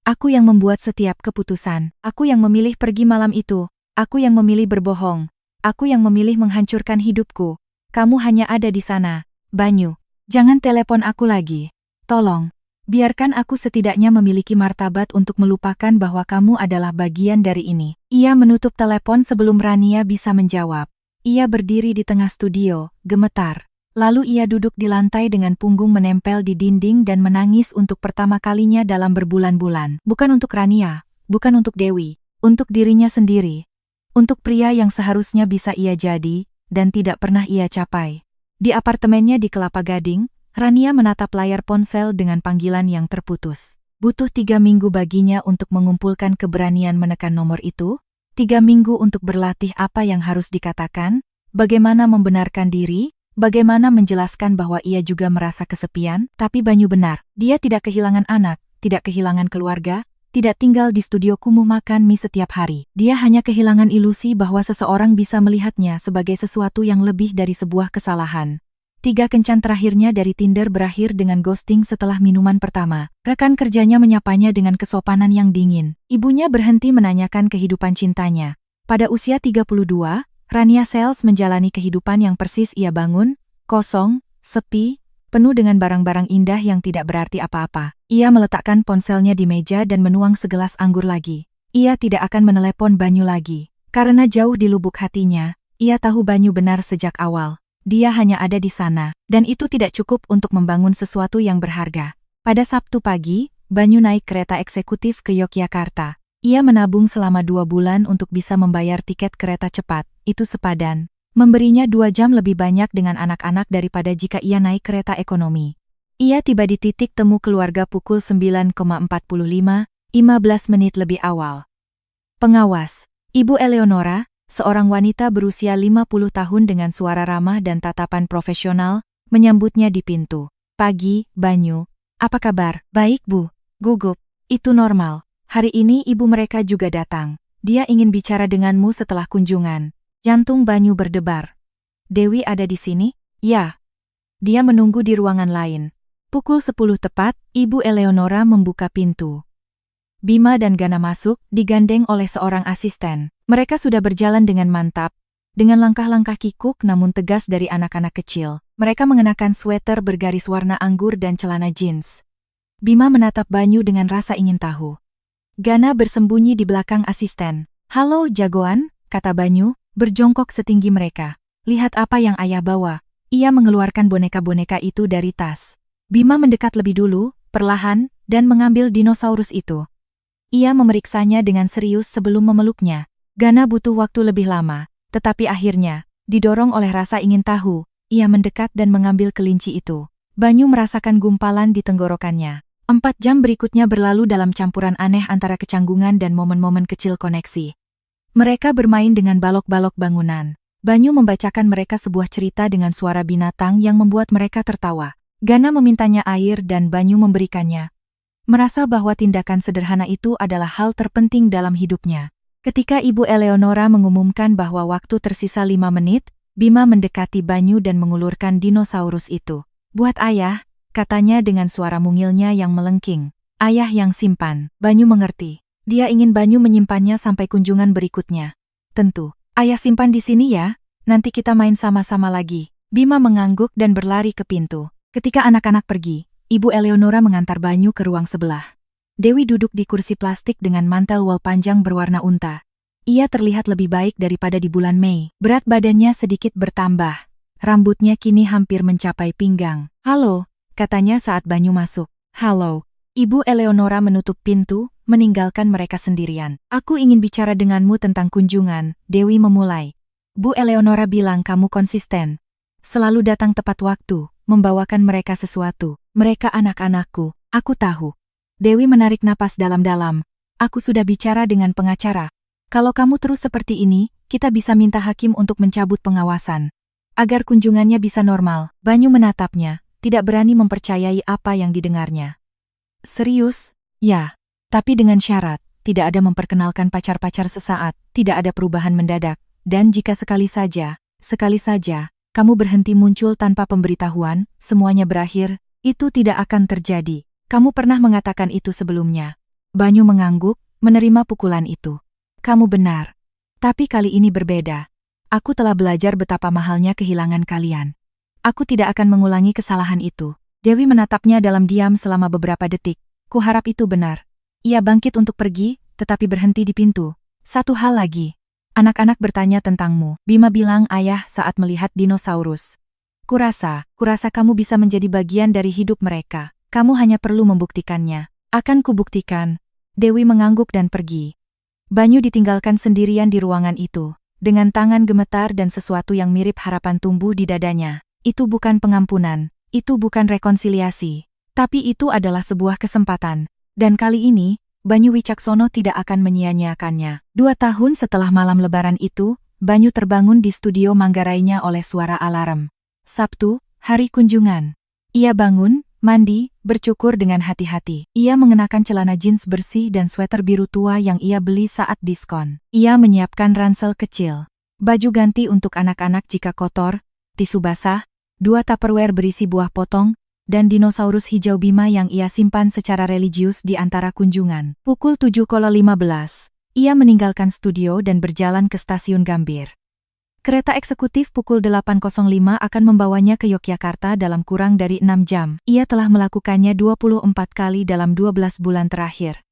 Aku yang membuat setiap keputusan. Aku yang memilih pergi malam itu. Aku yang memilih berbohong. Aku yang memilih menghancurkan hidupku. Kamu hanya ada di sana. Banyu, jangan telepon aku lagi. Tolong. Biarkan aku setidaknya memiliki martabat untuk melupakan bahwa kamu adalah bagian dari ini. Ia menutup telepon sebelum Rania bisa menjawab. Ia berdiri di tengah studio, gemetar. Lalu ia duduk di lantai dengan punggung menempel di dinding dan menangis untuk pertama kalinya dalam berbulan-bulan. Bukan untuk Rania, bukan untuk Dewi, untuk dirinya sendiri. Untuk pria yang seharusnya bisa ia jadi, dan tidak pernah ia capai. Di apartemennya di Kelapa Gading, Rania menatap layar ponsel dengan panggilan yang terputus. Butuh 3 minggu baginya untuk mengumpulkan keberanian menekan nomor itu, 3 minggu untuk berlatih apa yang harus dikatakan, bagaimana membenarkan diri, bagaimana menjelaskan bahwa ia juga merasa kesepian, tapi Banyu benar. Dia tidak kehilangan anak, tidak kehilangan keluarga, tidak tinggal di studio kumuh makan mie setiap hari. Dia hanya kehilangan ilusi bahwa seseorang bisa melihatnya sebagai sesuatu yang lebih dari sebuah kesalahan. 3 kencan terakhirnya dari Tinder berakhir dengan ghosting setelah minuman pertama. Rekan kerjanya menyapanya dengan kesopanan yang dingin. Ibunya berhenti menanyakan kehidupan cintanya. Pada usia 32, Rania Sales menjalani kehidupan yang persis ia bangun, kosong, sepi, penuh dengan barang-barang indah yang tidak berarti apa-apa. Ia meletakkan ponselnya di meja dan menuang segelas anggur lagi. Ia tidak akan menelepon Banyu lagi. Karena jauh di lubuk hatinya, ia tahu Banyu benar sejak awal. Dia hanya ada di sana, dan itu tidak cukup untuk membangun sesuatu yang berharga. Pada Sabtu pagi, Banyu naik kereta eksekutif ke Yogyakarta. Ia menabung selama 2 bulan untuk bisa membayar tiket kereta cepat, itu sepadan. Memberinya 2 jam lebih banyak dengan anak-anak daripada jika ia naik kereta ekonomi. Ia tiba di titik temu keluarga pukul 9.45, 15 menit lebih awal. Pengawas, Ibu Eleonora, seorang wanita berusia 50 tahun dengan suara ramah dan tatapan profesional, menyambutnya di pintu. Pagi, Banyu. Apa kabar? Baik, Bu. Gugup. Itu normal. Hari ini ibu mereka juga datang. Dia ingin bicara denganmu setelah kunjungan. Jantung Banyu berdebar. Dewi ada di sini? Ya. Dia menunggu di ruangan lain. Pukul 10 tepat, Ibu Eleonora membuka pintu. Bima dan Gana masuk, digandeng oleh seorang asisten. Mereka sudah berjalan dengan mantap, dengan langkah-langkah kikuk namun tegas dari anak-anak kecil. Mereka mengenakan sweater bergaris warna anggur dan celana jeans. Bima menatap Banyu dengan rasa ingin tahu. Gana bersembunyi di belakang asisten. "Halo jagoan," kata Banyu, berjongkok setinggi mereka. "Lihat apa yang ayah bawa." Ia mengeluarkan boneka-boneka itu dari tas. Bima mendekat lebih dulu, perlahan, dan mengambil dinosaurus itu. Ia memeriksanya dengan serius sebelum memeluknya. Gana butuh waktu lebih lama, tetapi akhirnya, didorong oleh rasa ingin tahu, ia mendekat dan mengambil kelinci itu. Banyu merasakan gumpalan di tenggorokannya. 4 jam berikutnya berlalu dalam campuran aneh antara kecanggungan dan momen-momen kecil koneksi. Mereka bermain dengan balok-balok bangunan. Banyu membacakan mereka sebuah cerita dengan suara binatang yang membuat mereka tertawa. Gana memintanya air dan Banyu memberikannya. Merasa bahwa tindakan sederhana itu adalah hal terpenting dalam hidupnya. Ketika Ibu Eleonora mengumumkan bahwa waktu tersisa 5 menit, Bima mendekati Banyu dan mengulurkan dinosaurus itu. "Buat ayah," katanya dengan suara mungilnya yang melengking. "Ayah yang simpan." Banyu mengerti. Dia ingin Banyu menyimpannya sampai kunjungan berikutnya. "Tentu. Ayah simpan di sini ya, nanti kita main sama-sama lagi." Bima mengangguk dan berlari ke pintu. Ketika anak-anak pergi, Ibu Eleonora mengantar Banyu ke ruang sebelah. Dewi duduk di kursi plastik dengan mantel wol panjang berwarna unta. Ia terlihat lebih baik daripada di bulan Mei. Berat badannya sedikit bertambah. Rambutnya kini hampir mencapai pinggang. "Halo," katanya saat Banyu masuk. "Halo." Ibu Eleonora menutup pintu, meninggalkan mereka sendirian. "Aku ingin bicara denganmu tentang kunjungan," Dewi memulai. "Bu Eleonora bilang kamu konsisten. Selalu datang tepat waktu, membawakan mereka sesuatu. Mereka anak-anakku, aku tahu." Dewi menarik napas dalam-dalam. "Aku sudah bicara dengan pengacara. Kalau kamu terus seperti ini, kita bisa minta hakim untuk mencabut pengawasan. Agar kunjungannya bisa normal." Banyu menatapnya, tidak berani mempercayai apa yang didengarnya. "Serius?" "Ya. Tapi dengan syarat, tidak ada memperkenalkan pacar-pacar sesaat, tidak ada perubahan mendadak, dan jika sekali saja, kamu berhenti muncul tanpa pemberitahuan, semuanya berakhir, itu tidak akan terjadi. Kamu pernah mengatakan itu sebelumnya." Banyu mengangguk, menerima pukulan itu. "Kamu benar. Tapi kali ini berbeda. Aku telah belajar betapa mahalnya kehilangan kalian. Aku tidak akan mengulangi kesalahan itu." Dewi menatapnya dalam diam selama beberapa detik. "Kuharap itu benar." Ia bangkit untuk pergi, tetapi berhenti di pintu. "Satu hal lagi. Anak-anak bertanya tentangmu," Bima bilang ayah saat melihat dinosaurus. Kurasa kamu bisa menjadi bagian dari hidup mereka. Kamu hanya perlu membuktikannya." "Akan kubuktikan." Dewi mengangguk dan pergi. Banyu ditinggalkan sendirian di ruangan itu, dengan tangan gemetar dan sesuatu yang mirip harapan tumbuh di dadanya. Itu bukan pengampunan, itu bukan rekonsiliasi, tapi itu adalah sebuah kesempatan. Dan kali ini, Banyu Wicaksono tidak akan menyia-nyiakannya. 2 tahun setelah malam lebaran itu, Banyu terbangun di studio Manggarainya oleh suara alarm. Sabtu, hari kunjungan. Ia bangun, mandi, bercukur dengan hati-hati. Ia mengenakan celana jeans bersih dan sweater biru tua yang ia beli saat diskon. Ia menyiapkan ransel kecil, baju ganti untuk anak-anak jika kotor, tisu basah, 2 tupperware berisi buah potong, dan dinosaurus hijau Bima yang ia simpan secara religius di antara kunjungan. Pukul 7.15, ia meninggalkan studio dan berjalan ke stasiun Gambir. Kereta eksekutif pukul 8.05 akan membawanya ke Yogyakarta dalam kurang dari 6 jam. Ia telah melakukannya 24 kali dalam 12 bulan terakhir.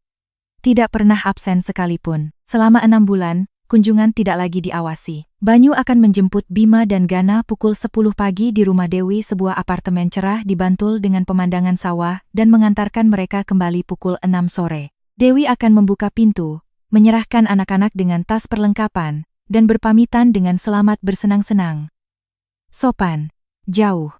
Tidak pernah absen sekalipun. Selama 6 bulan, kunjungan tidak lagi diawasi. Banyu akan menjemput Bima dan Gana pukul 10 pagi di rumah Dewi, sebuah apartemen cerah di Bantul dengan pemandangan sawah, dan mengantarkan mereka kembali pukul 6 sore. Dewi akan membuka pintu, menyerahkan anak-anak dengan tas perlengkapan, dan berpamitan dengan selamat bersenang-senang. Sopan, jauh.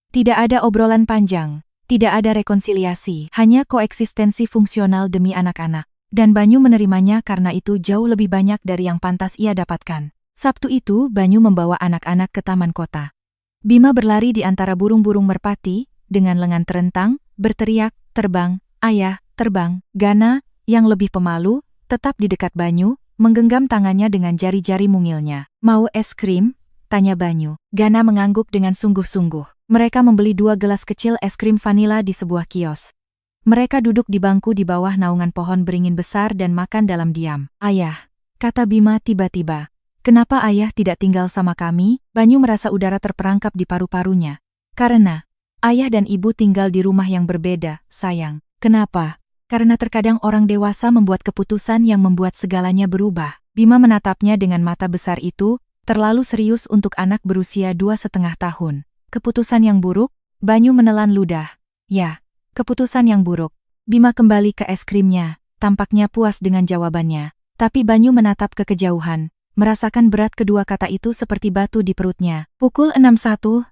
Tidak ada obrolan panjang, tidak ada rekonsiliasi, hanya koeksistensi fungsional demi anak-anak. Dan Banyu menerimanya karena itu jauh lebih banyak dari yang pantas ia dapatkan. Sabtu itu, Banyu membawa anak-anak ke taman kota. Bima berlari di antara burung-burung merpati, dengan lengan terentang, berteriak, "Terbang, ayah, terbang." Gana, yang lebih pemalu, tetap di dekat Banyu, menggenggam tangannya dengan jari-jari mungilnya. "Mau es krim?" tanya Banyu. Gana mengangguk dengan sungguh-sungguh. Mereka membeli 2 gelas kecil es krim vanila di sebuah kios. Mereka duduk di bangku di bawah naungan pohon beringin besar dan makan dalam diam. Ayah, kata Bima tiba-tiba. Kenapa ayah tidak tinggal sama kami? Banyu merasa udara terperangkap di paru-parunya. Karena ayah dan ibu tinggal di rumah yang berbeda, sayang. Kenapa? Karena terkadang orang dewasa membuat keputusan yang membuat segalanya berubah. Bima menatapnya dengan mata besar itu, terlalu serius untuk anak berusia 2,5 tahun. Keputusan yang buruk? Banyu menelan ludah. Ya, keputusan yang buruk. Bima kembali ke es krimnya, tampaknya puas dengan jawabannya. Tapi Banyu menatap ke kejauhan, merasakan berat kedua kata itu seperti batu di perutnya. Pukul 6.15,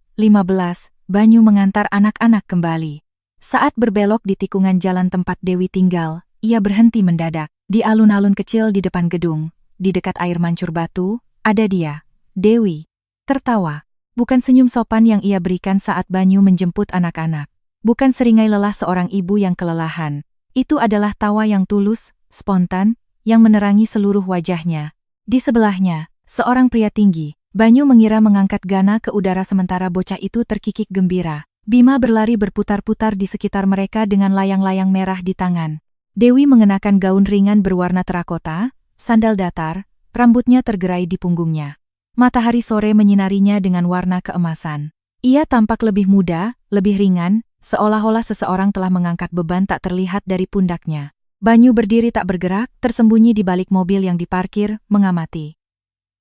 Banyu mengantar anak-anak kembali. Saat berbelok di tikungan jalan tempat Dewi tinggal, ia berhenti mendadak. Di alun-alun kecil di depan gedung, di dekat air mancur batu, ada dia, Dewi. Tertawa. Bukan senyum sopan yang ia berikan saat Banyu menjemput anak-anak. Bukan seringai lelah seorang ibu yang kelelahan. Itu adalah tawa yang tulus, spontan, yang menerangi seluruh wajahnya. Di sebelahnya, seorang pria tinggi. Banyu mengira mengangkat Gana ke udara sementara bocah itu terkikik gembira. Bima berlari berputar-putar di sekitar mereka dengan layang-layang merah di tangan. Dewi mengenakan gaun ringan berwarna terakota, sandal datar, rambutnya tergerai di punggungnya. Matahari sore menyinarinya dengan warna keemasan. Ia tampak lebih muda, lebih ringan, seolah-olah seseorang telah mengangkat beban tak terlihat dari pundaknya. Banyu berdiri tak bergerak, tersembunyi di balik mobil yang diparkir, mengamati.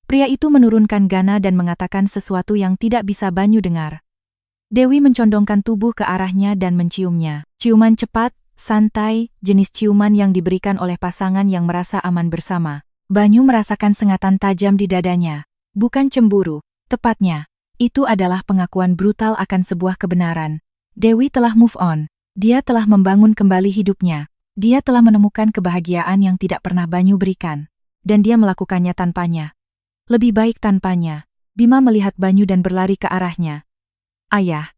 Pria itu menurunkan Gana dan mengatakan sesuatu yang tidak bisa Banyu dengar. Dewi mencondongkan tubuh ke arahnya dan menciumnya. Ciuman cepat, santai, jenis ciuman yang diberikan oleh pasangan yang merasa aman bersama. Banyu merasakan sengatan tajam di dadanya. Bukan cemburu, tepatnya. Itu adalah pengakuan brutal akan sebuah kebenaran. Dewi telah move on. Dia telah membangun kembali hidupnya. Dia telah menemukan kebahagiaan yang tidak pernah Banyu berikan. Dan dia melakukannya tanpanya. Lebih baik tanpanya. Bima melihat Banyu dan berlari ke arahnya. Ayah,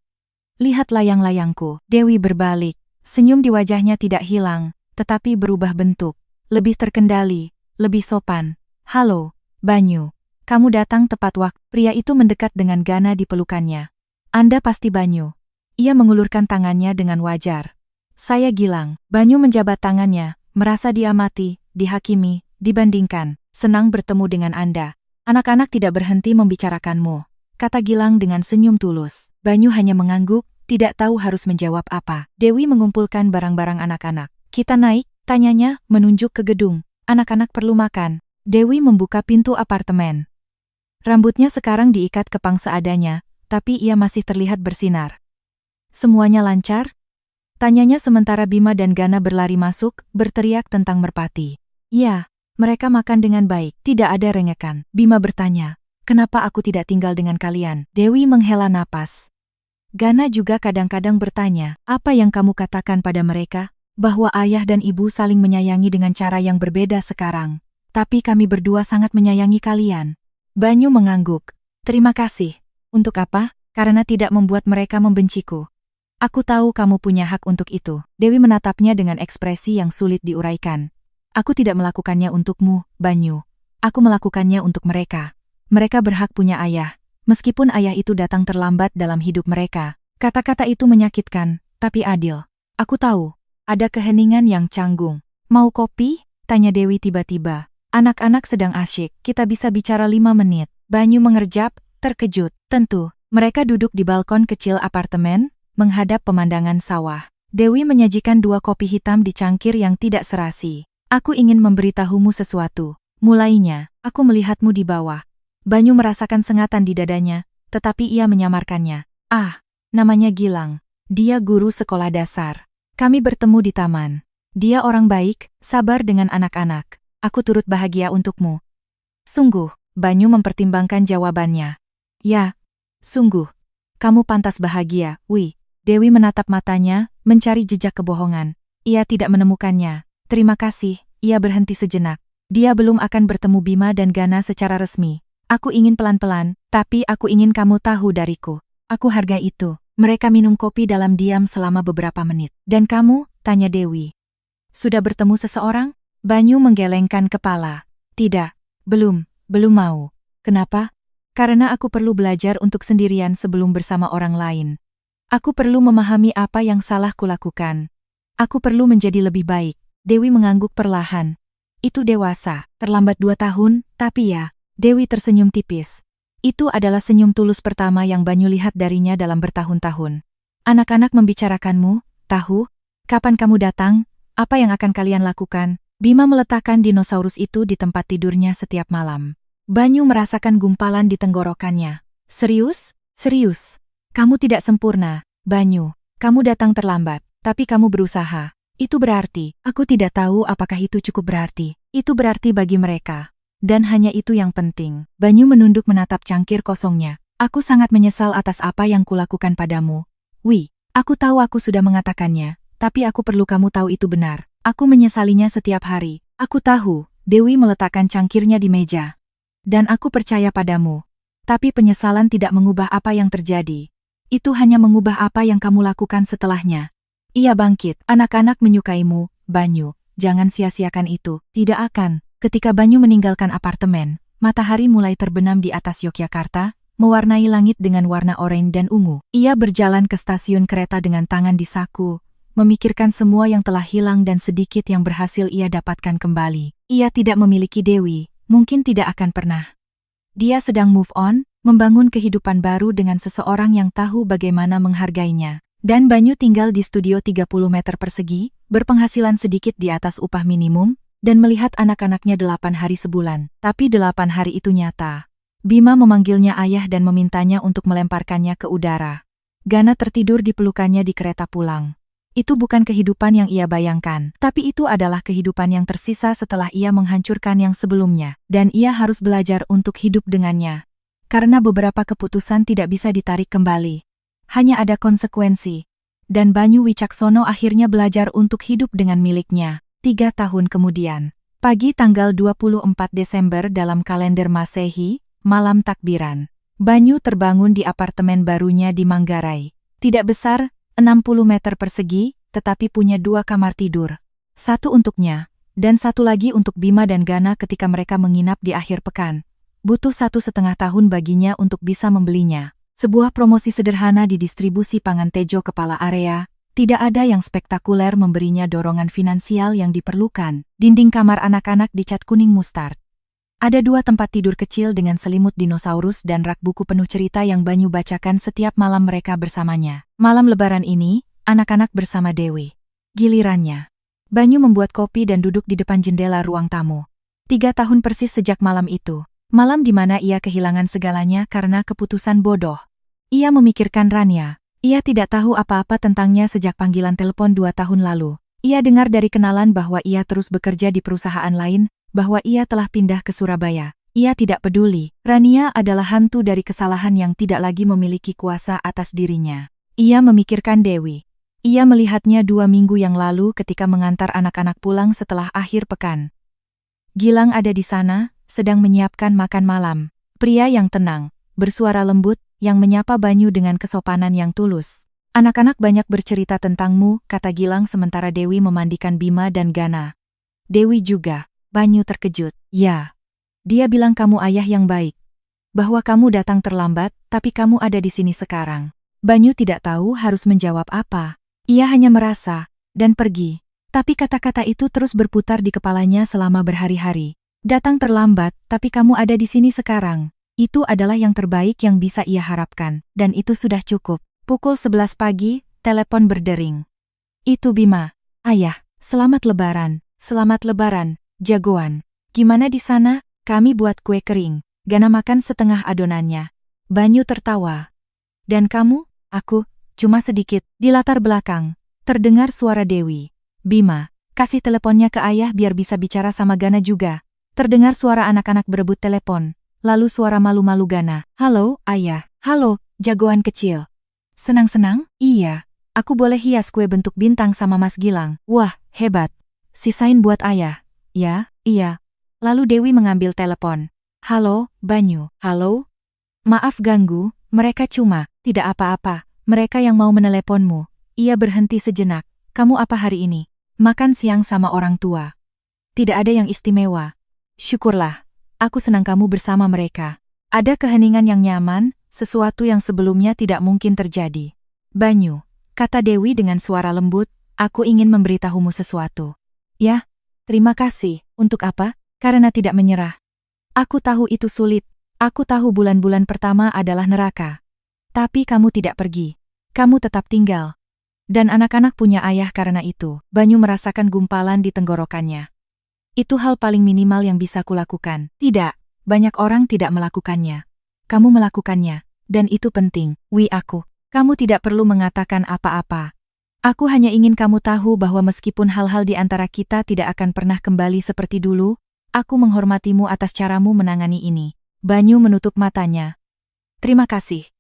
lihat layang-layangku. Dewi berbalik. Senyum di wajahnya tidak hilang, tetapi berubah bentuk. Lebih terkendali, lebih sopan. Halo, Banyu. Kamu datang tepat waktu. Pria itu mendekat dengan Gana di pelukannya. Anda pasti Banyu. Ia mengulurkan tangannya dengan wajar. Saya Gilang. Banyu menjabat tangannya, merasa diamati, dihakimi, dibandingkan. Senang bertemu dengan Anda. Anak-anak tidak berhenti membicarakanmu, kata Gilang dengan senyum tulus. Banyu hanya mengangguk, tidak tahu harus menjawab apa. Dewi mengumpulkan barang-barang anak-anak. Kita naik, tanyanya, menunjuk ke gedung. Anak-anak perlu makan. Dewi membuka pintu apartemen. Rambutnya sekarang diikat kepang seadanya, tapi ia masih terlihat bersinar. Semuanya lancar? Tanyanya sementara Bima dan Gana berlari masuk, berteriak tentang merpati. Ya, mereka makan dengan baik, tidak ada rengekan. Bima bertanya, kenapa aku tidak tinggal dengan kalian? Dewi menghela napas. Gana juga kadang-kadang bertanya, apa yang kamu katakan pada mereka? Bahwa ayah dan ibu saling menyayangi dengan cara yang berbeda sekarang. Tapi kami berdua sangat menyayangi kalian. Banyu mengangguk. Terima kasih. Untuk apa? Karena tidak membuat mereka membenciku. Aku tahu kamu punya hak untuk itu. Dewi menatapnya dengan ekspresi yang sulit diuraikan. Aku tidak melakukannya untukmu, Banyu. Aku melakukannya untuk mereka. Mereka berhak punya ayah. Meskipun ayah itu datang terlambat dalam hidup mereka. Kata-kata itu menyakitkan, tapi adil. Aku tahu. Ada keheningan yang canggung. Mau kopi? Tanya Dewi tiba-tiba. Anak-anak sedang asyik, kita bisa bicara 5 menit. Banyu mengerjap, terkejut. Tentu, mereka duduk di balkon kecil apartemen, menghadap pemandangan sawah. Dewi menyajikan 2 kopi hitam di cangkir yang tidak serasi. Aku ingin memberitahumu sesuatu. Mulainya, aku melihatmu di bawah. Banyu merasakan sengatan di dadanya, tetapi ia menyamarkannya. Ah, namanya Gilang. Dia guru sekolah dasar. Kami bertemu di taman. Dia orang baik, sabar dengan anak-anak. Aku turut bahagia untukmu. Sungguh, Banyu mempertimbangkan jawabannya. Ya, sungguh. Kamu pantas bahagia, Wi. Dewi menatap matanya, mencari jejak kebohongan. Ia tidak menemukannya. Terima kasih, ia berhenti sejenak. Dia belum akan bertemu Bima dan Gana secara resmi. Aku ingin pelan-pelan, tapi aku ingin kamu tahu dariku. Aku hargai itu. Mereka minum kopi dalam diam selama beberapa menit. Dan kamu? Tanya Dewi. Sudah bertemu seseorang? Banyu menggelengkan kepala. Tidak, belum mau. Kenapa? Karena aku perlu belajar untuk sendirian sebelum bersama orang lain. Aku perlu memahami apa yang salah kulakukan. Aku perlu menjadi lebih baik. Dewi mengangguk perlahan. Itu dewasa, terlambat 2 tahun, tapi ya. Dewi tersenyum tipis. Itu adalah senyum tulus pertama yang Banyu lihat darinya dalam bertahun-tahun. Anak-anak membicarakanmu, tahu? Kapan kamu datang? Apa yang akan kalian lakukan? Bima meletakkan dinosaurus itu di tempat tidurnya setiap malam. Banyu merasakan gumpalan di tenggorokannya. Serius? Serius. Kamu tidak sempurna, Banyu. Kamu datang terlambat, tapi kamu berusaha. Itu berarti, aku tidak tahu apakah itu cukup berarti. Itu berarti bagi mereka. Dan hanya itu yang penting. Banyu menunduk menatap cangkir kosongnya. Aku sangat menyesal atas apa yang kulakukan padamu. Wi, aku tahu aku sudah mengatakannya, tapi aku perlu kamu tahu itu benar. Aku menyesalinya setiap hari. Aku tahu, Dewi meletakkan cangkirnya di meja. Dan aku percaya padamu. Tapi penyesalan tidak mengubah apa yang terjadi. Itu hanya mengubah apa yang kamu lakukan setelahnya. Ia bangkit. Anak-anak menyukaimu, Banyu. Jangan sia-siakan itu. Tidak akan. Ketika Banyu meninggalkan apartemen, matahari mulai terbenam di atas Yogyakarta, mewarnai langit dengan warna oranye dan ungu. Ia berjalan ke stasiun kereta dengan tangan di saku, memikirkan semua yang telah hilang dan sedikit yang berhasil ia dapatkan kembali. Ia tidak memiliki Dewi, mungkin tidak akan pernah. Dia sedang move on, membangun kehidupan baru dengan seseorang yang tahu bagaimana menghargainya. Dan Banyu tinggal di studio 30 meter persegi, berpenghasilan sedikit di atas upah minimum, dan melihat anak-anaknya 8 hari sebulan. Tapi 8 hari itu nyata. Bima memanggilnya ayah dan memintanya untuk melemparkannya ke udara. Gana tertidur di pelukannya di kereta pulang. Itu bukan kehidupan yang ia bayangkan, tapi itu adalah kehidupan yang tersisa setelah ia menghancurkan yang sebelumnya, dan ia harus belajar untuk hidup dengannya. Karena beberapa keputusan tidak bisa ditarik kembali. Hanya ada konsekuensi. Dan Banyu Wicaksono akhirnya belajar untuk hidup dengan miliknya. 3 tahun kemudian, pagi tanggal 24 Desember dalam kalender Masehi, malam takbiran. Banyu terbangun di apartemen barunya di Manggarai. Tidak besar, 60 meter persegi, tetapi punya 2 kamar tidur. Satu untuknya, dan satu lagi untuk Bima dan Gana ketika mereka menginap di akhir pekan. Butuh 1,5 tahun baginya untuk bisa membelinya. Sebuah promosi sederhana di distribusi pangan Tejo kepala area, tidak ada yang spektakuler memberinya dorongan finansial yang diperlukan. Dinding kamar anak-anak dicat kuning mustard. Ada 2 tempat tidur kecil dengan selimut dinosaurus dan rak buku penuh cerita yang Banyu bacakan setiap malam mereka bersamanya. Malam lebaran ini, anak-anak bersama Dewi. Gilirannya. Banyu membuat kopi dan duduk di depan jendela ruang tamu. 3 tahun persis sejak malam itu. Malam di mana ia kehilangan segalanya karena keputusan bodoh. Ia memikirkan Rania. Ia tidak tahu apa-apa tentangnya sejak panggilan telepon 2 tahun lalu. Ia dengar dari kenalan bahwa ia terus bekerja di perusahaan lain, bahwa ia telah pindah ke Surabaya. Ia tidak peduli. Rania adalah hantu dari kesalahan yang tidak lagi memiliki kuasa atas dirinya. Ia memikirkan Dewi. Ia melihatnya 2 minggu yang lalu ketika mengantar anak-anak pulang setelah akhir pekan. Gilang ada di sana, sedang menyiapkan makan malam. Pria yang tenang, bersuara lembut, yang menyapa Banyu dengan kesopanan yang tulus. Anak-anak banyak bercerita tentangmu, kata Gilang sementara Dewi memandikan Bima dan Gana. Dewi juga. Banyu terkejut. Ya. Dia bilang kamu ayah yang baik. Bahwa kamu datang terlambat, tapi kamu ada di sini sekarang. Banyu tidak tahu harus menjawab apa. Ia hanya merasa, dan pergi. Tapi kata-kata itu terus berputar di kepalanya selama berhari-hari. Datang terlambat, tapi kamu ada di sini sekarang. Itu adalah yang terbaik yang bisa ia harapkan, dan itu sudah cukup. Pukul 11 pagi, telepon berdering. Itu Bima. Ayah, selamat lebaran, jagoan. Gimana di sana? Kami buat kue kering. Gana makan setengah adonannya. Banyu tertawa. Dan kamu? Aku, cuma sedikit. Di latar belakang, terdengar suara Dewi. Bima, kasih teleponnya ke ayah biar bisa bicara sama Gana juga. Terdengar suara anak-anak berebut telepon. Lalu suara malu-malu Gana. Halo, ayah. Halo, jagoan kecil. Senang-senang? Iya. Aku boleh hias kue bentuk bintang sama Mas Gilang. Wah, hebat. Sisain buat ayah. Ya, iya. Lalu Dewi mengambil telepon. Halo, Banyu. Halo? Maaf ganggu, mereka cuma, tidak apa-apa. Mereka yang mau meneleponmu. Ia berhenti sejenak. Kamu apa hari ini? Makan siang sama orang tua. Tidak ada yang istimewa. Syukurlah. Aku senang kamu bersama mereka. Ada keheningan yang nyaman, sesuatu yang sebelumnya tidak mungkin terjadi. Banyu, kata Dewi dengan suara lembut, aku ingin memberitahumu sesuatu. Ya, terima kasih. Untuk apa? Karena tidak menyerah. Aku tahu itu sulit. Aku tahu bulan-bulan pertama adalah neraka. Tapi kamu tidak pergi. Kamu tetap tinggal. Dan anak-anak punya ayah karena itu. Banyu merasakan gumpalan di tenggorokannya. Itu hal paling minimal yang bisa kulakukan. Tidak, banyak orang tidak melakukannya. Kamu melakukannya. Dan itu penting. Aku. Kamu tidak perlu mengatakan apa-apa. Aku hanya ingin kamu tahu bahwa meskipun hal-hal di antara kita tidak akan pernah kembali seperti dulu, aku menghormatimu atas caramu menangani ini. Banyu menutup matanya. Terima kasih.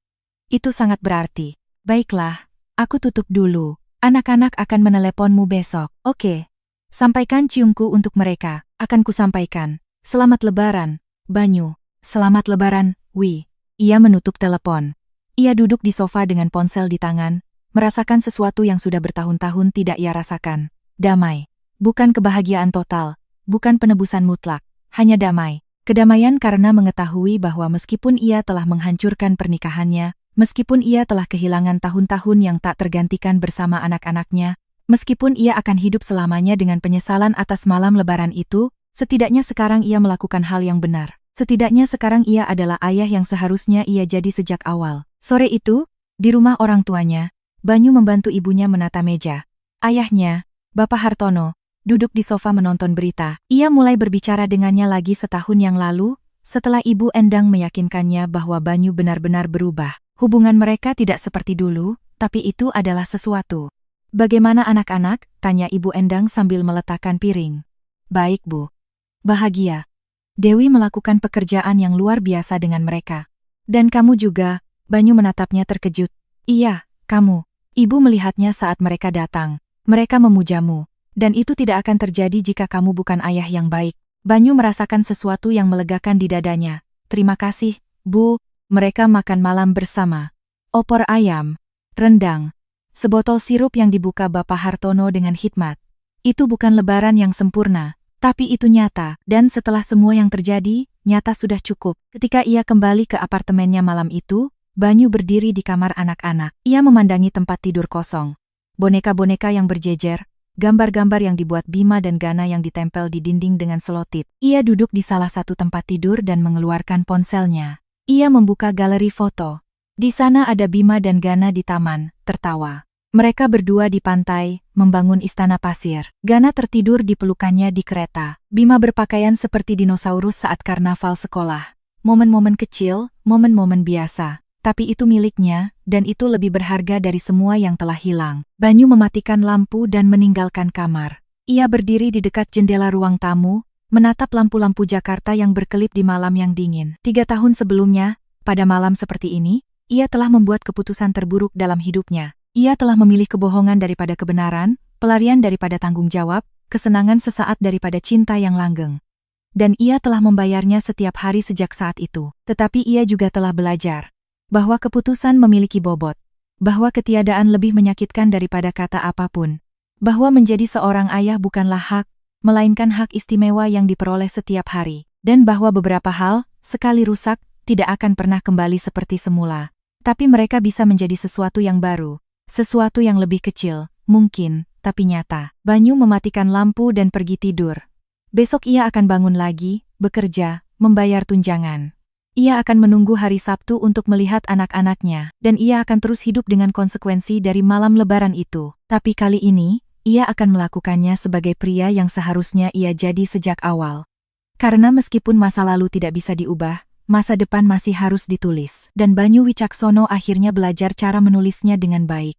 Itu sangat berarti. Baiklah, aku tutup dulu. Anak-anak akan meneleponmu besok. Oke. Sampaikan ciumku untuk mereka. Akan kusampaikan. Selamat Lebaran, Banyu. Selamat Lebaran, Wi. Ia menutup telepon. Ia duduk di sofa dengan ponsel di tangan, merasakan sesuatu yang sudah bertahun-tahun tidak ia rasakan. Damai. Bukan kebahagiaan total. Bukan penebusan mutlak. Hanya damai. Kedamaian karena mengetahui bahwa meskipun ia telah menghancurkan pernikahannya, meskipun ia telah kehilangan tahun-tahun yang tak tergantikan bersama anak-anaknya, meskipun ia akan hidup selamanya dengan penyesalan atas malam Lebaran itu, setidaknya sekarang ia melakukan hal yang benar. Setidaknya sekarang ia adalah ayah yang seharusnya ia jadi sejak awal. Sore itu, di rumah orang tuanya, Banyu membantu ibunya menata meja. Ayahnya, Bapak Hartono, duduk di sofa menonton berita. Ia mulai berbicara dengannya lagi setahun yang lalu, setelah Ibu Endang meyakinkannya bahwa Banyu benar-benar berubah. Hubungan mereka tidak seperti dulu, tapi itu adalah sesuatu. Bagaimana anak-anak? Tanya Ibu Endang sambil meletakkan piring. Baik, Bu. Bahagia. Dewi melakukan pekerjaan yang luar biasa dengan mereka. Dan kamu juga, Banyu menatapnya terkejut. Iya, kamu. Ibu melihatnya saat mereka datang. Mereka memujamu. Dan itu tidak akan terjadi jika kamu bukan ayah yang baik. Banyu merasakan sesuatu yang melegakan di dadanya. Terima kasih, Bu. Mereka makan malam bersama. Opor ayam, rendang, sebotol sirup yang dibuka Bapak Hartono dengan hikmat. Itu bukan lebaran yang sempurna. Tapi itu nyata, dan setelah semua yang terjadi, nyata sudah cukup. Ketika ia kembali ke apartemennya malam itu, Banyu berdiri di kamar anak-anak. Ia memandangi tempat tidur kosong. Boneka-boneka yang berjejer, gambar-gambar yang dibuat Bima dan Gana yang ditempel di dinding dengan selotip. Ia duduk di salah satu tempat tidur dan mengeluarkan ponselnya. Ia membuka galeri foto. Di sana ada Bima dan Gana di taman, tertawa. Mereka berdua di pantai, membangun istana pasir. Gana tertidur di pelukannya di kereta. Bima berpakaian seperti dinosaurus saat karnaval sekolah. Momen-momen kecil, momen-momen biasa. Tapi itu miliknya, dan itu lebih berharga dari semua yang telah hilang. Banyu mematikan lampu dan meninggalkan kamar. Ia berdiri di dekat jendela ruang tamu, menatap lampu-lampu Jakarta yang berkelip di malam yang dingin. 3 tahun sebelumnya, pada malam seperti ini, ia telah membuat keputusan terburuk dalam hidupnya. Ia telah memilih kebohongan daripada kebenaran, pelarian daripada tanggung jawab, kesenangan sesaat daripada cinta yang langgeng. Dan ia telah membayarnya setiap hari sejak saat itu. Tetapi ia juga telah belajar bahwa keputusan memiliki bobot, bahwa ketiadaan lebih menyakitkan daripada kata apapun, bahwa menjadi seorang ayah bukanlah hak, melainkan hak istimewa yang diperoleh setiap hari, dan bahwa beberapa hal, sekali rusak, tidak akan pernah kembali seperti semula. Tapi mereka bisa menjadi sesuatu yang baru. Sesuatu yang lebih kecil, mungkin, tapi nyata. Banyu mematikan lampu dan pergi tidur. Besok ia akan bangun lagi, bekerja, membayar tunjangan. Ia akan menunggu hari Sabtu untuk melihat anak-anaknya, dan ia akan terus hidup dengan konsekuensi dari malam Lebaran itu. Tapi kali ini, ia akan melakukannya sebagai pria yang seharusnya ia jadi sejak awal. Karena meskipun masa lalu tidak bisa diubah, masa depan masih harus ditulis. Dan Banyu Wicaksono akhirnya belajar cara menulisnya dengan baik.